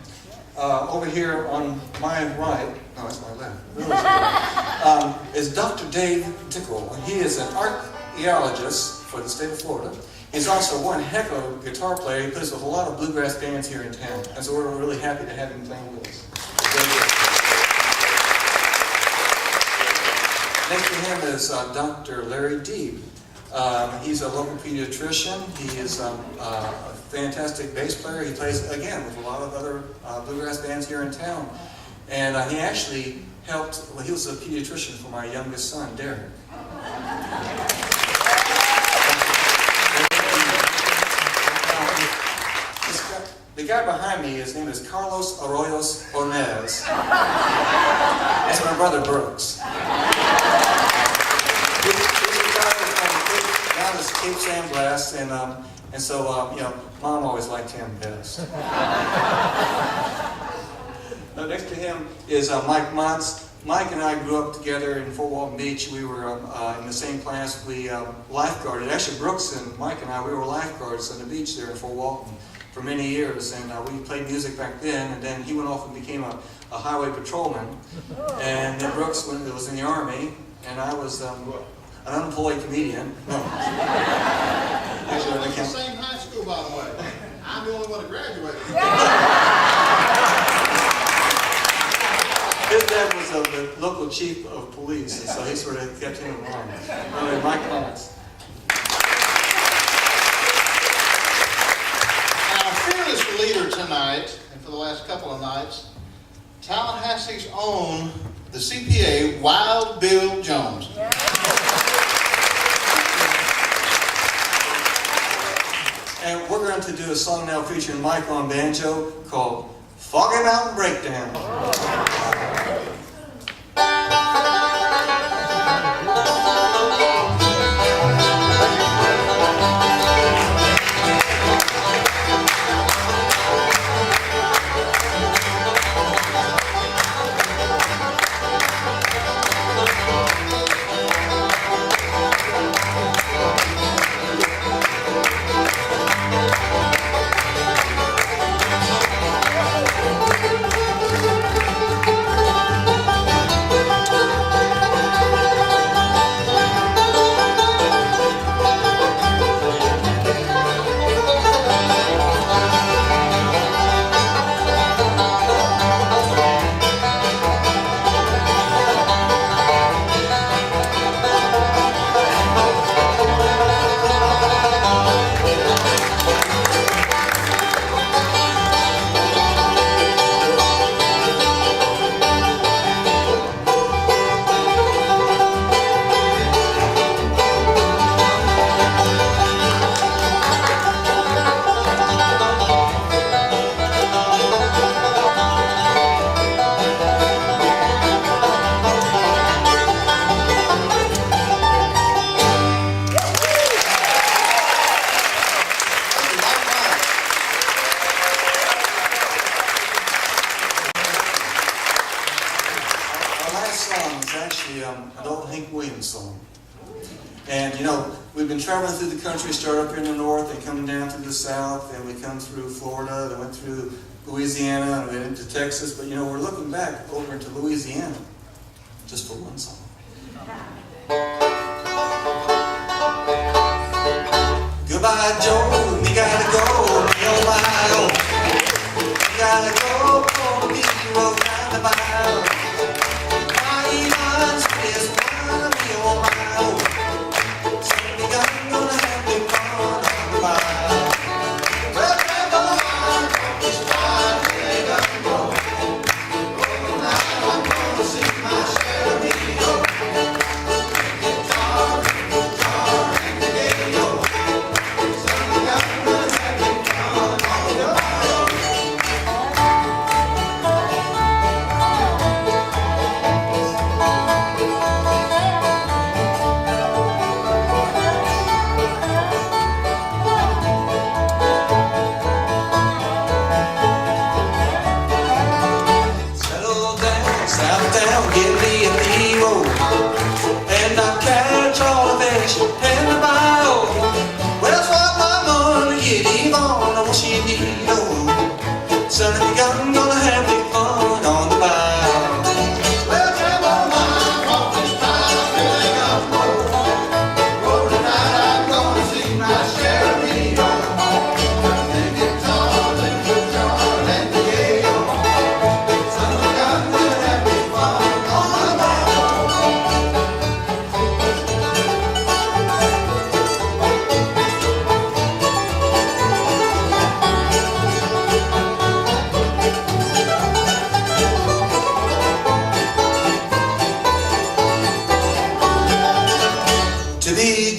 Over here on my right, no, that's my left, is Dr. Dave Tickle. He is an archaeologist for the state of Florida. He's also one heck of a guitar player. He plays with a lot of bluegrass bands here in town. And so we're really happy to have him playing with us. Next to him is Dr. Larry Deeb. He's a local pediatrician. He is a fantastic bass player. He plays, again, with a lot of other bluegrass bands here in town. And he actually helped, well, he was a pediatrician for my youngest son, Derek. The guy behind me, his name is Carlos Arroyos Onez. That's my brother Brooks. He's retired from down to Cape Sandblast, and so you know, Mom always liked him best. Now, next to him is Mike Montz. Mike and I grew up together in Fort Walton Beach. We were in the same class. We lifeguarded. Actually, Brooks and Mike and I, we were lifeguards on the beach there in Fort Walton for many years, and we played music back then, and then he went off and became a highway patrolman, and then Brooks was in the Army, and I was an unemployed comedian. No. Actually, We're in the same high school, by the way. I'm the only one that graduated. His dad was the local chief of police, and so he sort of kept him in line. Anyway, Mike Montz. Fearless leader tonight, and for the last couple of nights, Tallahassee's own, the CPA, Wild Bill Jones. And we're going to do a song now featuring Mike on banjo called Foggy Mountain Breakdown. And you know, we've been traveling through the country, start up here in the north and coming down to the south, and we come through Florida, then went through Louisiana, and went into Texas. But you know, we're looking back over into Louisiana just for one song. Goodbye, Joe, we gotta go, Ohio. We gotta go, be road down the mile. My Iman's is one of me, Ohio. Say I'm gonna have to go on the mile. Well, Babylon, is why they gotta go. Oh, now I'm gonna see my share of Rio. Guitar, and the gay-o.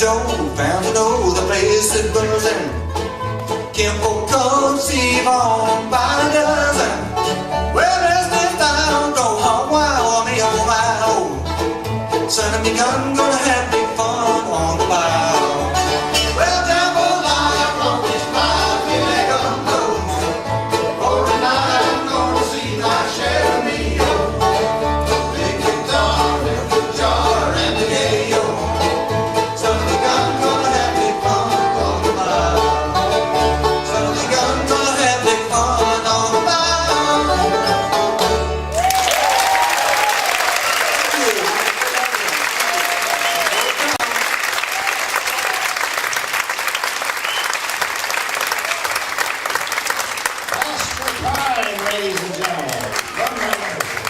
Joe found to know the place is buzzing. Kimbo comes Eve on by the dozen. Well, there's this town go hog wild, me oh my oh. Son of me gun, gonna have big fun on the bow. Well, jambalaya from this fire, we make a go. For tonight I'm gonna see my share of me, yo. Big guitar, little jar, and the yayo. Son of me gun, gonna have big fun on the bow. Son of me gun, gonna have big fun on the bow. Last for time, ladies and gentlemen.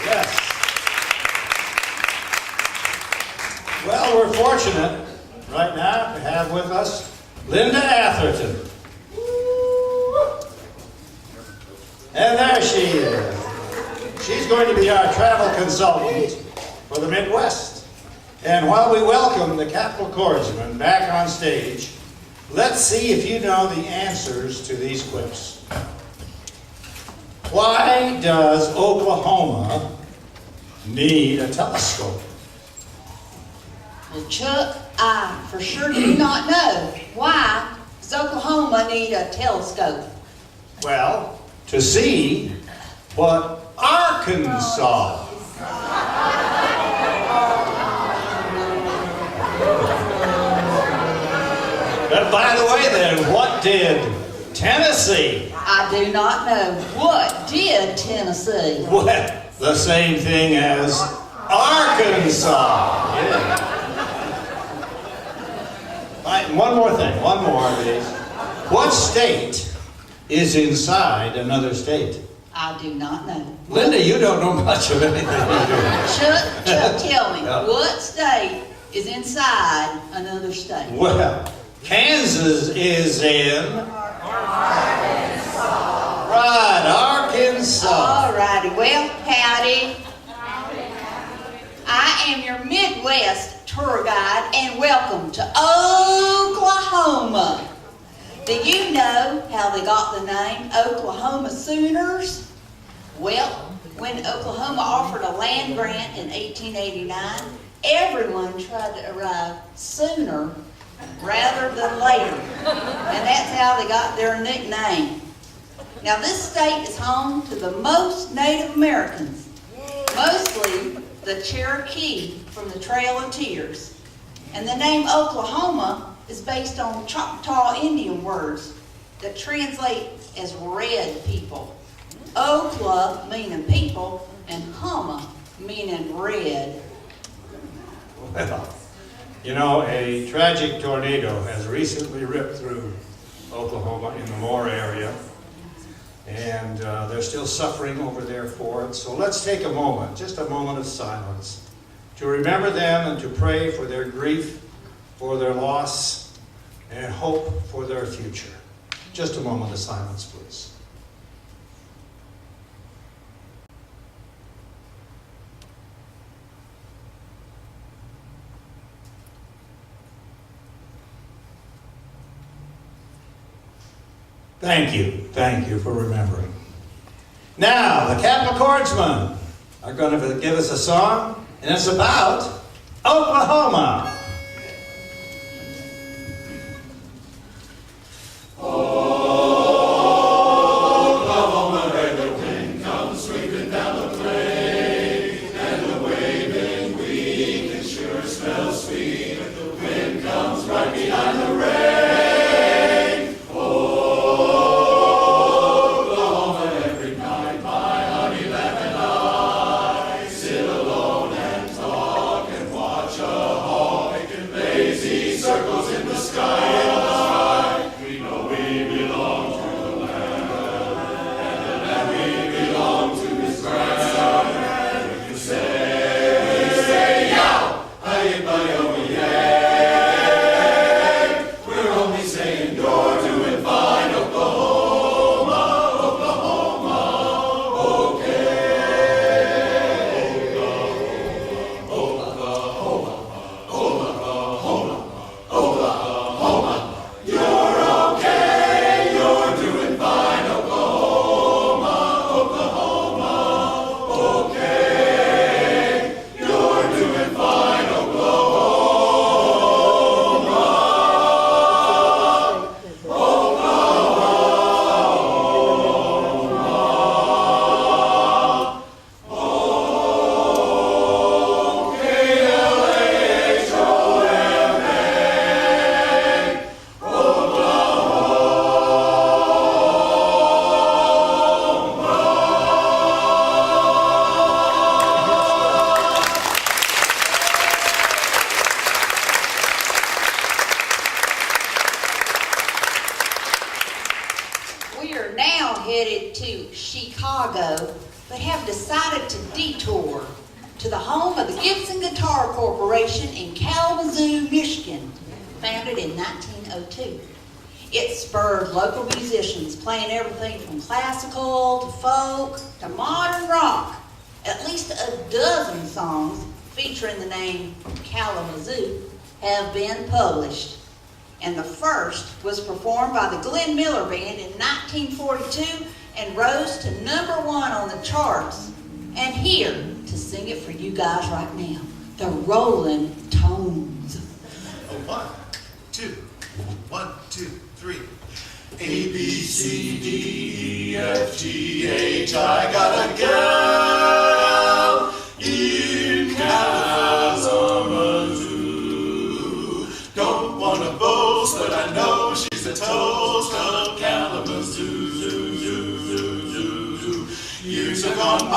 Yes. Well, we're fortunate right now to have with us Linda Atherton. And there she is. She's going to be our travel consultant for the Midwest. And while we welcome the Capital Chordsmen back on stage, let's see if you know the answers to these quips. Why does Oklahoma need a telescope? Well, Chuck, I for sure do not know. Why does Oklahoma need a telescope? Well, to see what Arkansas. But by the way then, what did Tennessee? I do not know. What did Tennessee? Well, the same thing as Arkansas. Yeah. Right, one more thing, one more of these. What state is inside another state? I do not know. Linda, you don't know much of anything. Chuck, tell me, Yeah. what state is inside another state? Well, Kansas is in Arkansas. Right, Arkansas. All righty. Well, howdy. I am your Midwest tour guide, and welcome to Oklahoma. Do you know how they got the name Oklahoma Sooners? Well, when Oklahoma offered a land grant in 1889, everyone tried to arrive sooner rather than later. And that's how they got their nickname. Now, this state is home to the most Native Americans, mostly the Cherokee from the Trail of Tears. And the name Oklahoma is based on Choctaw Indian words that translate as red people. Okla meaning people, and Homa meaning red. Well, you know, a tragic tornado has recently ripped through Oklahoma in the Moore area, and they're still suffering over there for it. So let's take a moment, just a moment of silence, to remember them and to pray for their grief, for their loss, and hope for their future. Just a moment of silence, please. Thank you for remembering. Now, the Capital Chordsmen are going to give us a song, and it's about Oklahoma. Sit alone and talk and watch a hawk headed to Chicago, but have decided to detour to the home of the Gibson Guitar Corporation in Kalamazoo, Michigan, founded in 1902. It spurred local musicians playing everything from classical to folk to modern rock. At least a dozen songs featuring the name Kalamazoo have been published. And the first was performed by the Glenn Miller Band in 1942 and rose to #1 on the charts. And here to sing it for you guys right now, the Rolling Tones. 1, 2, 1, 2, 3. A, B, C, D, E, F, G, H. I got a girl in Kalamazoo. Don't wanna boast, but I know she's a toast of Kalamazoo. Years have gone by,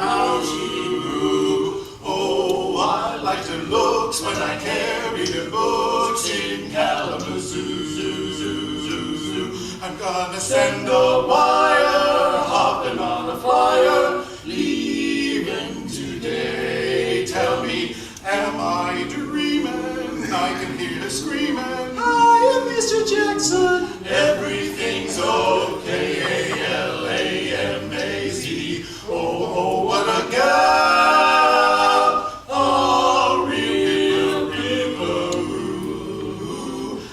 how she grew. Oh, I liked her looks when I carried her books in Kalamazoo. I'm gonna send a wire, hopping on a flyer, leaving today. Tell me, am I dreaming? I can hear her screaming. Hi, Mr. Jackson. Everything's okay. A-L-A-M-A-Z. Oh, what a gal. Oh, real Ripperoo.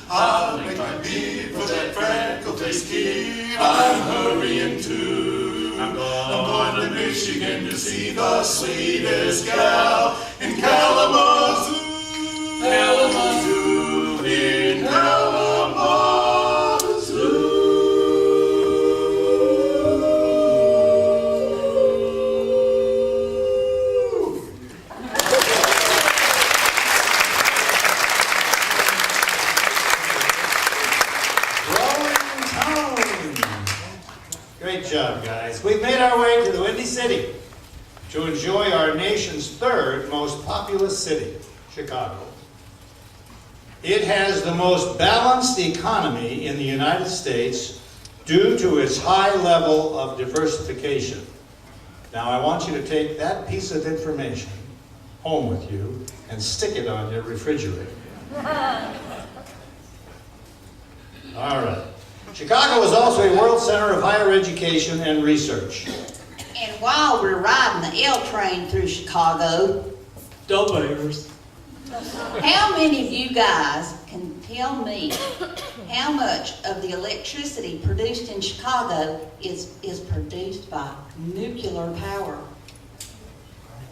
I'll make my bid for that freckle-faced kid I'm hurrying to. I'm going to Michigan to see the sweetest gal in Kalamazoo. Kalamazoo, in Kalamazoo. Rolling Tones. Great job, guys. We've made our way to the Windy City to enjoy our nation's third most populous city, Chicago. It has the most balanced economy in the United States due to its high level of diversification. Now, I want you to take that piece of information home with you and stick it on your refrigerator. All right. Chicago is also a world center of higher education and research. And while we're riding the L train through Chicago, how many of you guys can tell me how much of the electricity produced in Chicago is produced by nuclear power?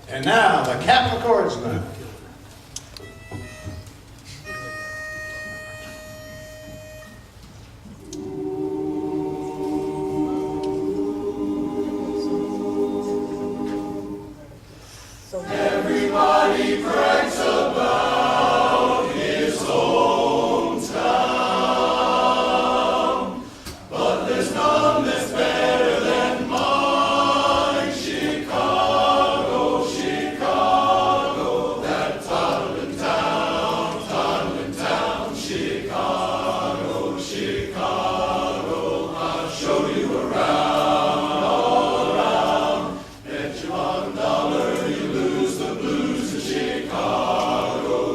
And now, the Capitol Chordsmen. Everybody brags about his hometown, but there's none that's better than mine. Chicago, Chicago, that toddling town, Chicago, Chicago. I'll show you around, all around. Bet your $1 you lose the blues in Chicago.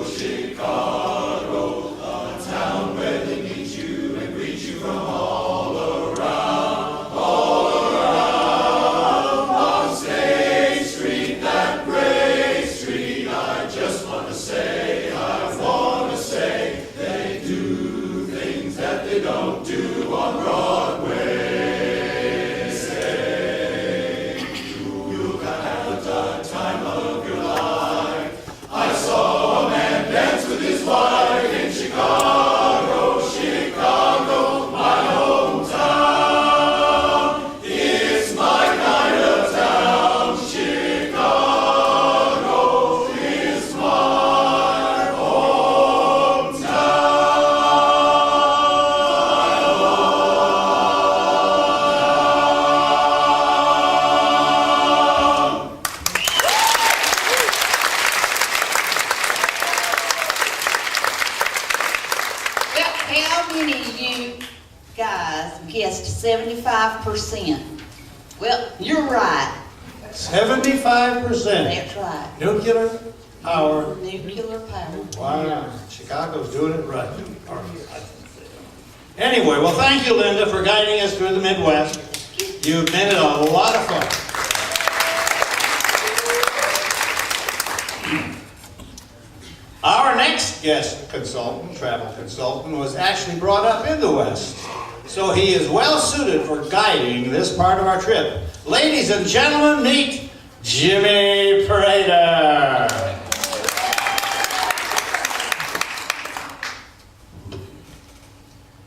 many of you guys guessed 75%? Well, you're right. 75%. That's right. Nuclear power. Nuclear power. Wow, Chicago's doing it right. Anyway, well, thank you, Linda, for guiding us through the Midwest. You've made it a lot of fun. Our next guest consultant, travel consultant, was actually brought up in the West. So he is well suited for guiding this part of our trip. Ladies and gentlemen, meet Jimmy Prater.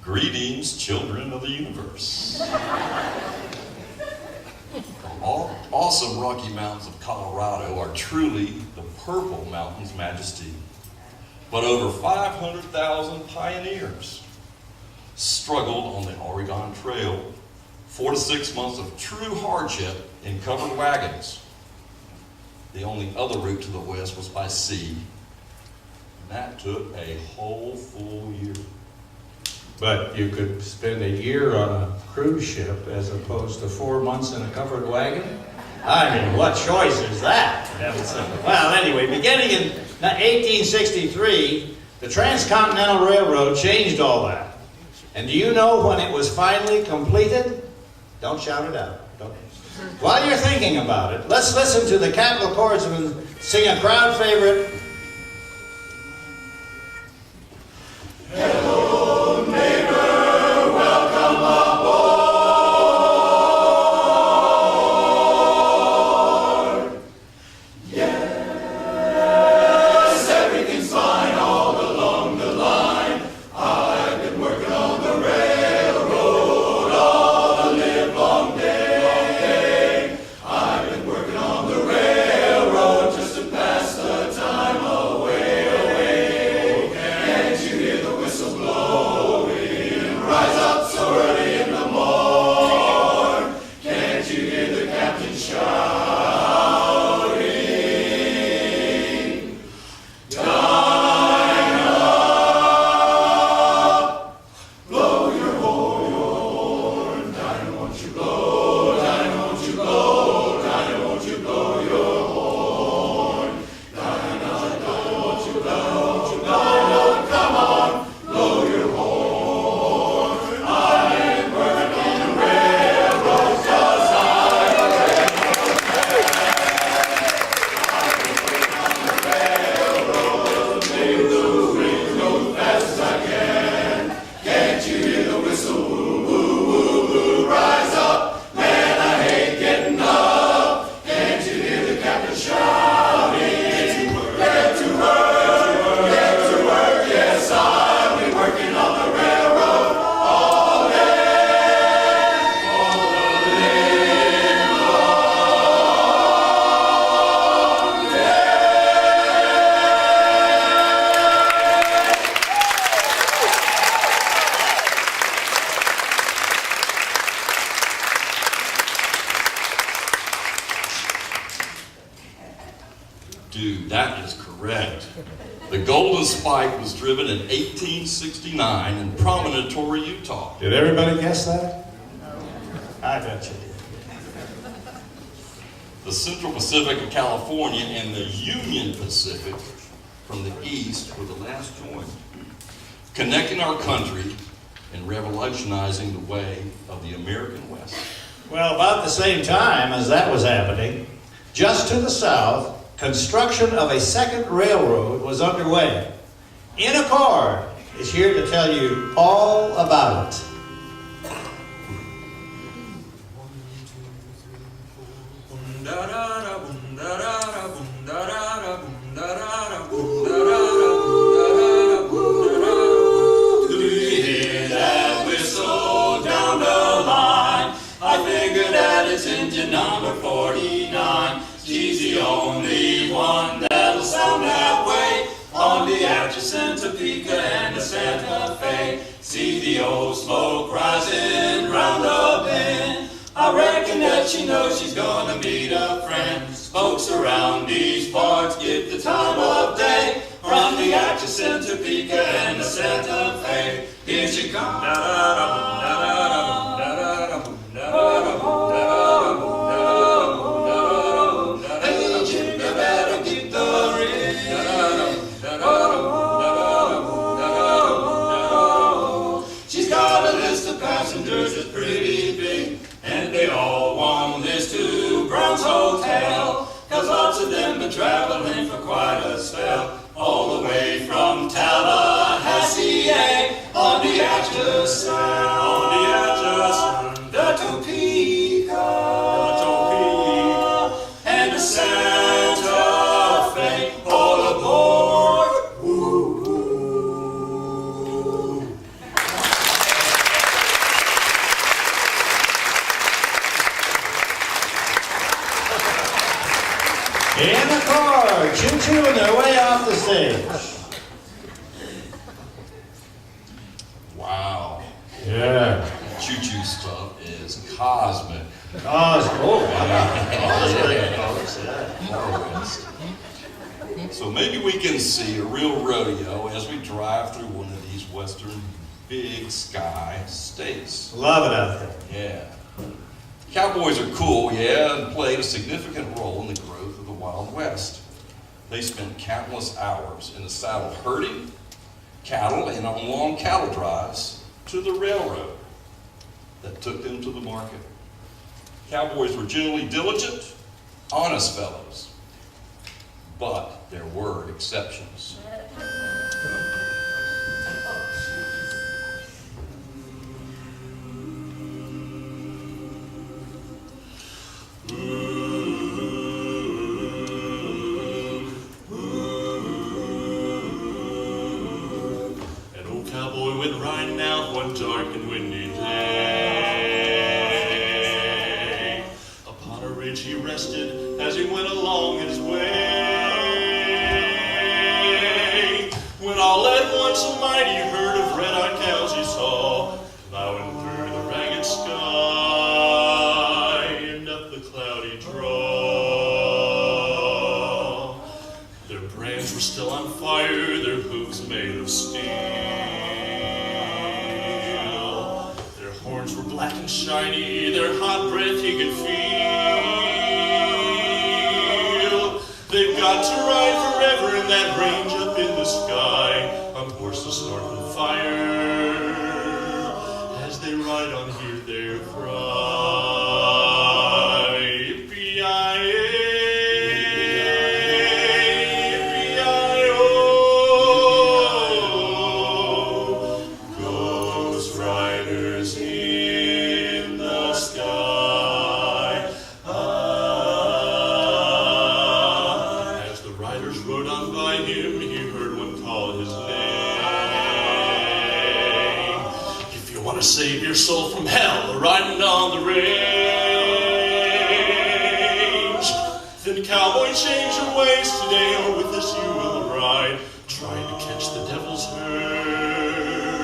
Greetings, children of the universe. Awesome Rocky Mountains of Colorado are truly the Purple Mountain's majesty. But over 500,000 pioneers struggled on the Oregon Trail. 4 to 6 months of true hardship in covered wagons. The only other route to the west was by sea. And that took a whole full year. But you could spend a year on a cruise ship as opposed to 4 months in a covered wagon? I mean, what choice is that? Well, anyway, beginning in 1863, the Transcontinental Railroad changed all that. And do you know when it was finally completed? Don't shout it out. Don't. While you're thinking about it, let's listen to the Capitol Chordsmen sing a crowd favorite. Hello, neighbor, welcome aboard. Yes, everything's fine all along the line. I've been working on the railroad all the livelong day. I've been working on the railroad just to pass the time away. Can't you hear the whistle blowing? Rise up so early in the morn. Can't you hear the captain shouting? Dine up, blow your horn. Dine, won't you blow? Dine, won't you blow? Dine, won't you blow your horn? Dine, won't you blow? Dine, come on, blow your horn. I'm working on the railroad 'cause I'm a railroad. Make the wind go fast as I can. Can't you hear the whistle? Woo, woo, woo, woo. Rise up, man, I hate getting up. Can't you hear the captain shouting? Get to work, get to work, get to work. Yes, I'll be working on the railroad all day, all the livelong day. Dude, that is correct. The Golden Spike was driven in 1869 in Promontory, Utah. Did everybody guess that? I bet you did. The Central Pacific of California and the Union Pacific from the east were the last joined, connecting our country and revolutionizing the way of the American West. Well, about the same time as that was happening, just to the south, construction of a second railroad was underway. Inaccord is here to tell you all about it. Do you hear that whistle down the line? I figured that it's engine number 49. She's the only one that'll sound that way on the Atchison, Topeka, and the Santa Fe. See the old smoke rising round the bend. I reckon that she knows she's gonna meet a friend. Folks around these parts get the time of day from the Atchison, Topeka, and the Santa Fe. Here she comes. stage. Wow. Yeah. Choo-choo stuff is cosmic. So maybe we can see a real rodeo as we drive through one of these western big sky states. Love it out there. Yeah. Cowboys are cool, yeah, and played a significant role in the growth of the Wild West. They spent countless hours in the saddle herding cattle and on long cattle drives to the railroad that took them to the market. Cowboys were generally diligent, honest fellows, but there were exceptions. An old cowboy went riding out one dark and windy day. Upon a ridge he rested as he went along his way. When all at once a mighty herd of red-eyed cows he saw, plowing through the ragged sky and up the cloudy draw. Their brands were still on fire, their hooves made of steel. Their horns were black and shiny, their hot breath he could feel. They've got to ride forever in that range up in the sky, on horses snort with fire. As they ride on, hear their cry. Yippee-yi-yi, yippee-yi-yo. Ghost riders in the sky. As the riders rode on by him, he heard one call his name. If you want to save your soul from hell, riding on the range, then cowboy, change your ways today, or with us you will ride, trying to catch the devil's herd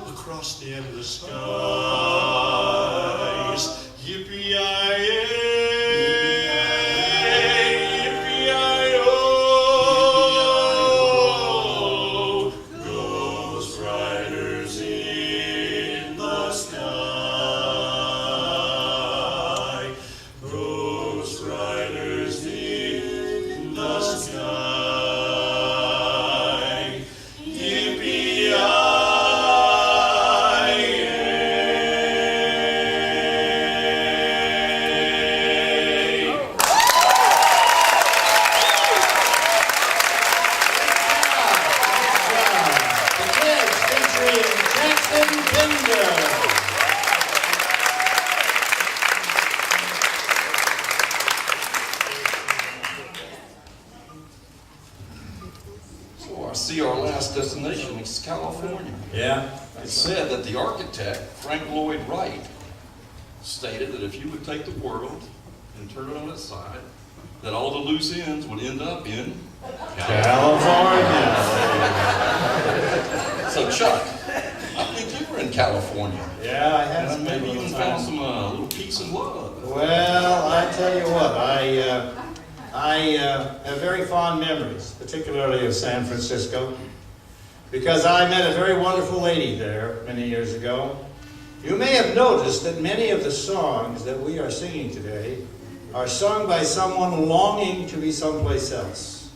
across the endless skies. Yippee-yi-yi, yippee-yi-yo. Ghost riders in the sky. Ghost riders in the sky. Yippee-yi-yi. The Kids featuring Jackson Pinder. So I see our last destination is California. Yeah. It's said that the architect, Frank Lloyd Wright, stated that if you would take the world and turn it on its side, that all the loose ends would end up in California. So Chuck, I think you were in California. Yeah, I had And some maybe you little found time. some little peace and love. Well, I tell you what, I have very fond memories, particularly of San Francisco, because I met a very wonderful lady there many years ago. You may have noticed that many of the songs that we are singing today are sung by someone longing to be someplace else.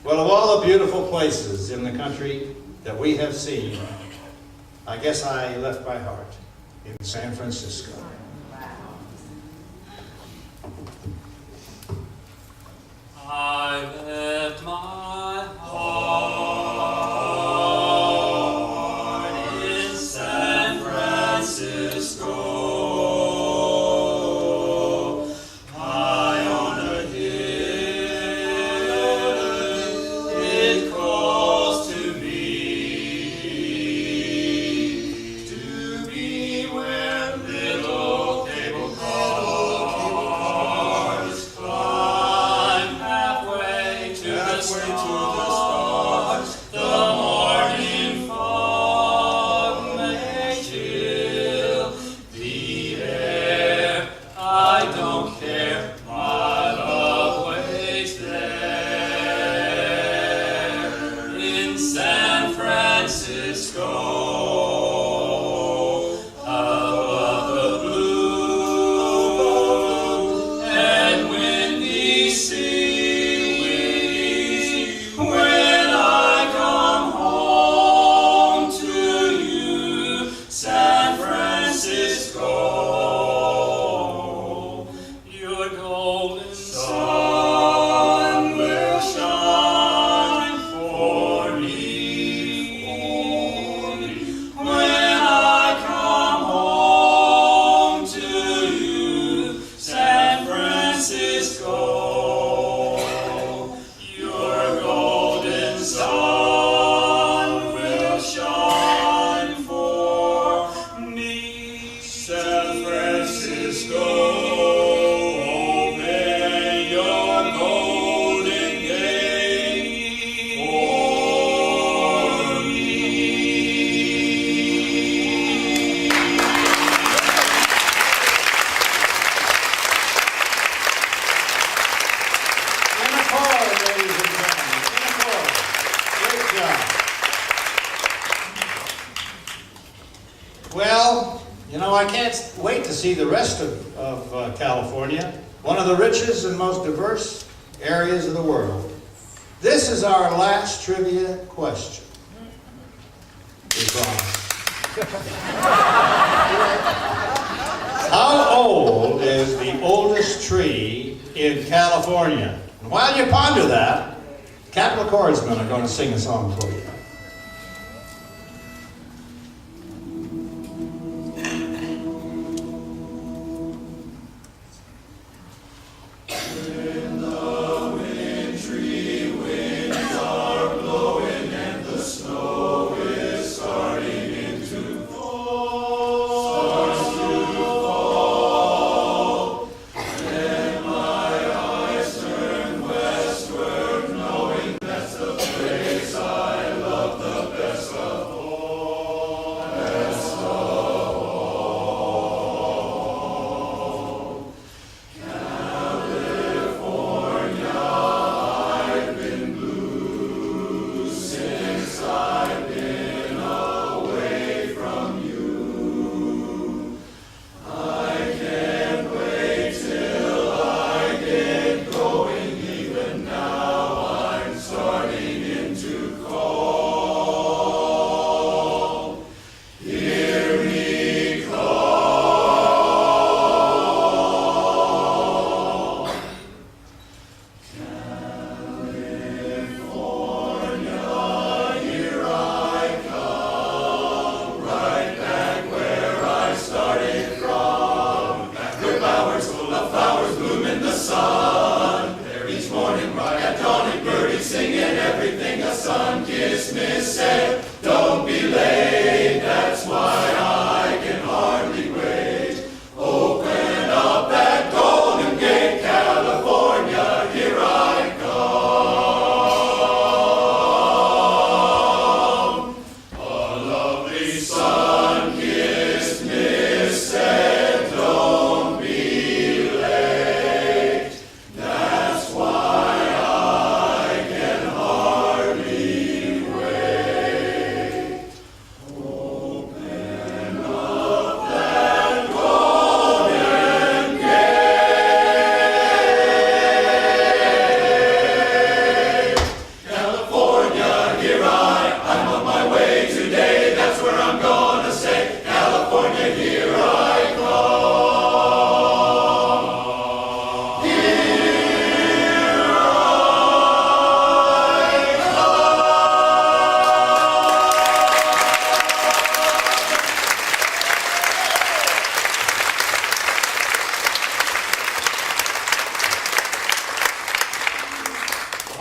Well, of all the beautiful places in the country that we have seen, I guess I left my heart in San Francisco. I left my heart in San Francisco, high on a hill. It calls to me to be where little cable cars climb halfway to the stars. I can't wait to see the rest of California, one of the richest and most diverse areas of the world. This is our last trivia question. We promise. How old is the oldest tree in California? And while you ponder that, Capital Chordsmen are going to sing a song for you.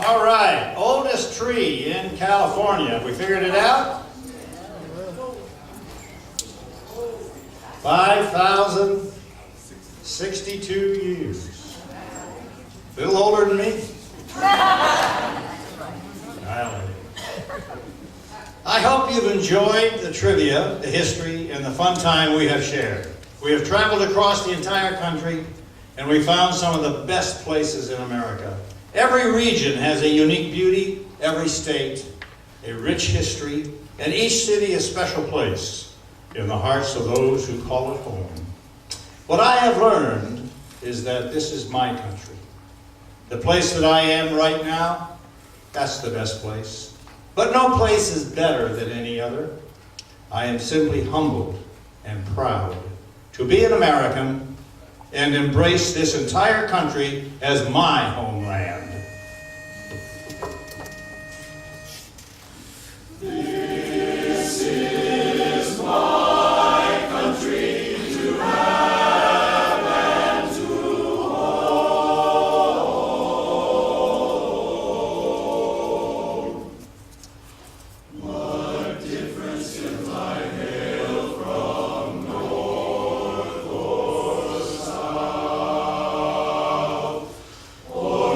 All right, oldest tree in California. We figured it out? 5,062 years. A little older than me? I hope you've enjoyed the trivia, the history, and the fun time we have shared. We have traveled across the entire country, and we found some of the best places in America. Every region has a unique beauty, every state a rich history, and each city a special place in the hearts of those who call it home. What I have learned is that this is my country. The place that I am right now, that's the best place. But no place is better than any other. I am simply humbled and proud to be an American and embrace this entire country as my homeland. This is my country to have and to hold. What difference if I hail from north or south, or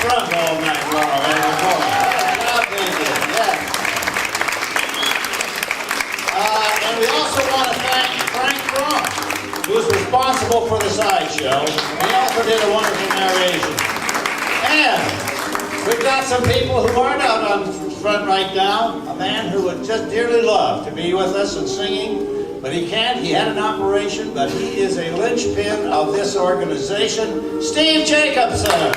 front all night long. Yes. And we also want to thank Frank Braun, who was responsible for the sideshow. He also did a wonderful narration. And we've got some people who aren't out on front right now. A man who would just dearly love to be with us and singing, but he can't. He had an operation, but he is a linchpin of this organization, Steve Jacobson.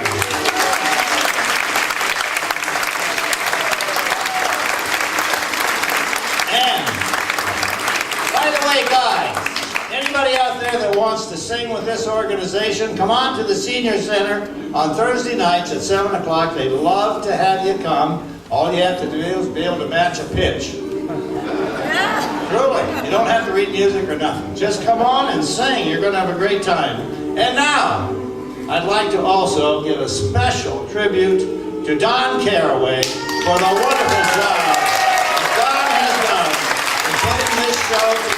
And, by the way, guys, anybody out there that wants to sing with this organization, come on to the Senior Center on Thursday nights at 7 o'clock. They'd love to have you come. All you have to do is be able to match a pitch. Truly, you don't have to read music or nothing. Just come on and sing. You're going to have a great time. And now, I'd like to also give a special tribute to Don Caraway for the wonderful job that Don has done in putting this show together.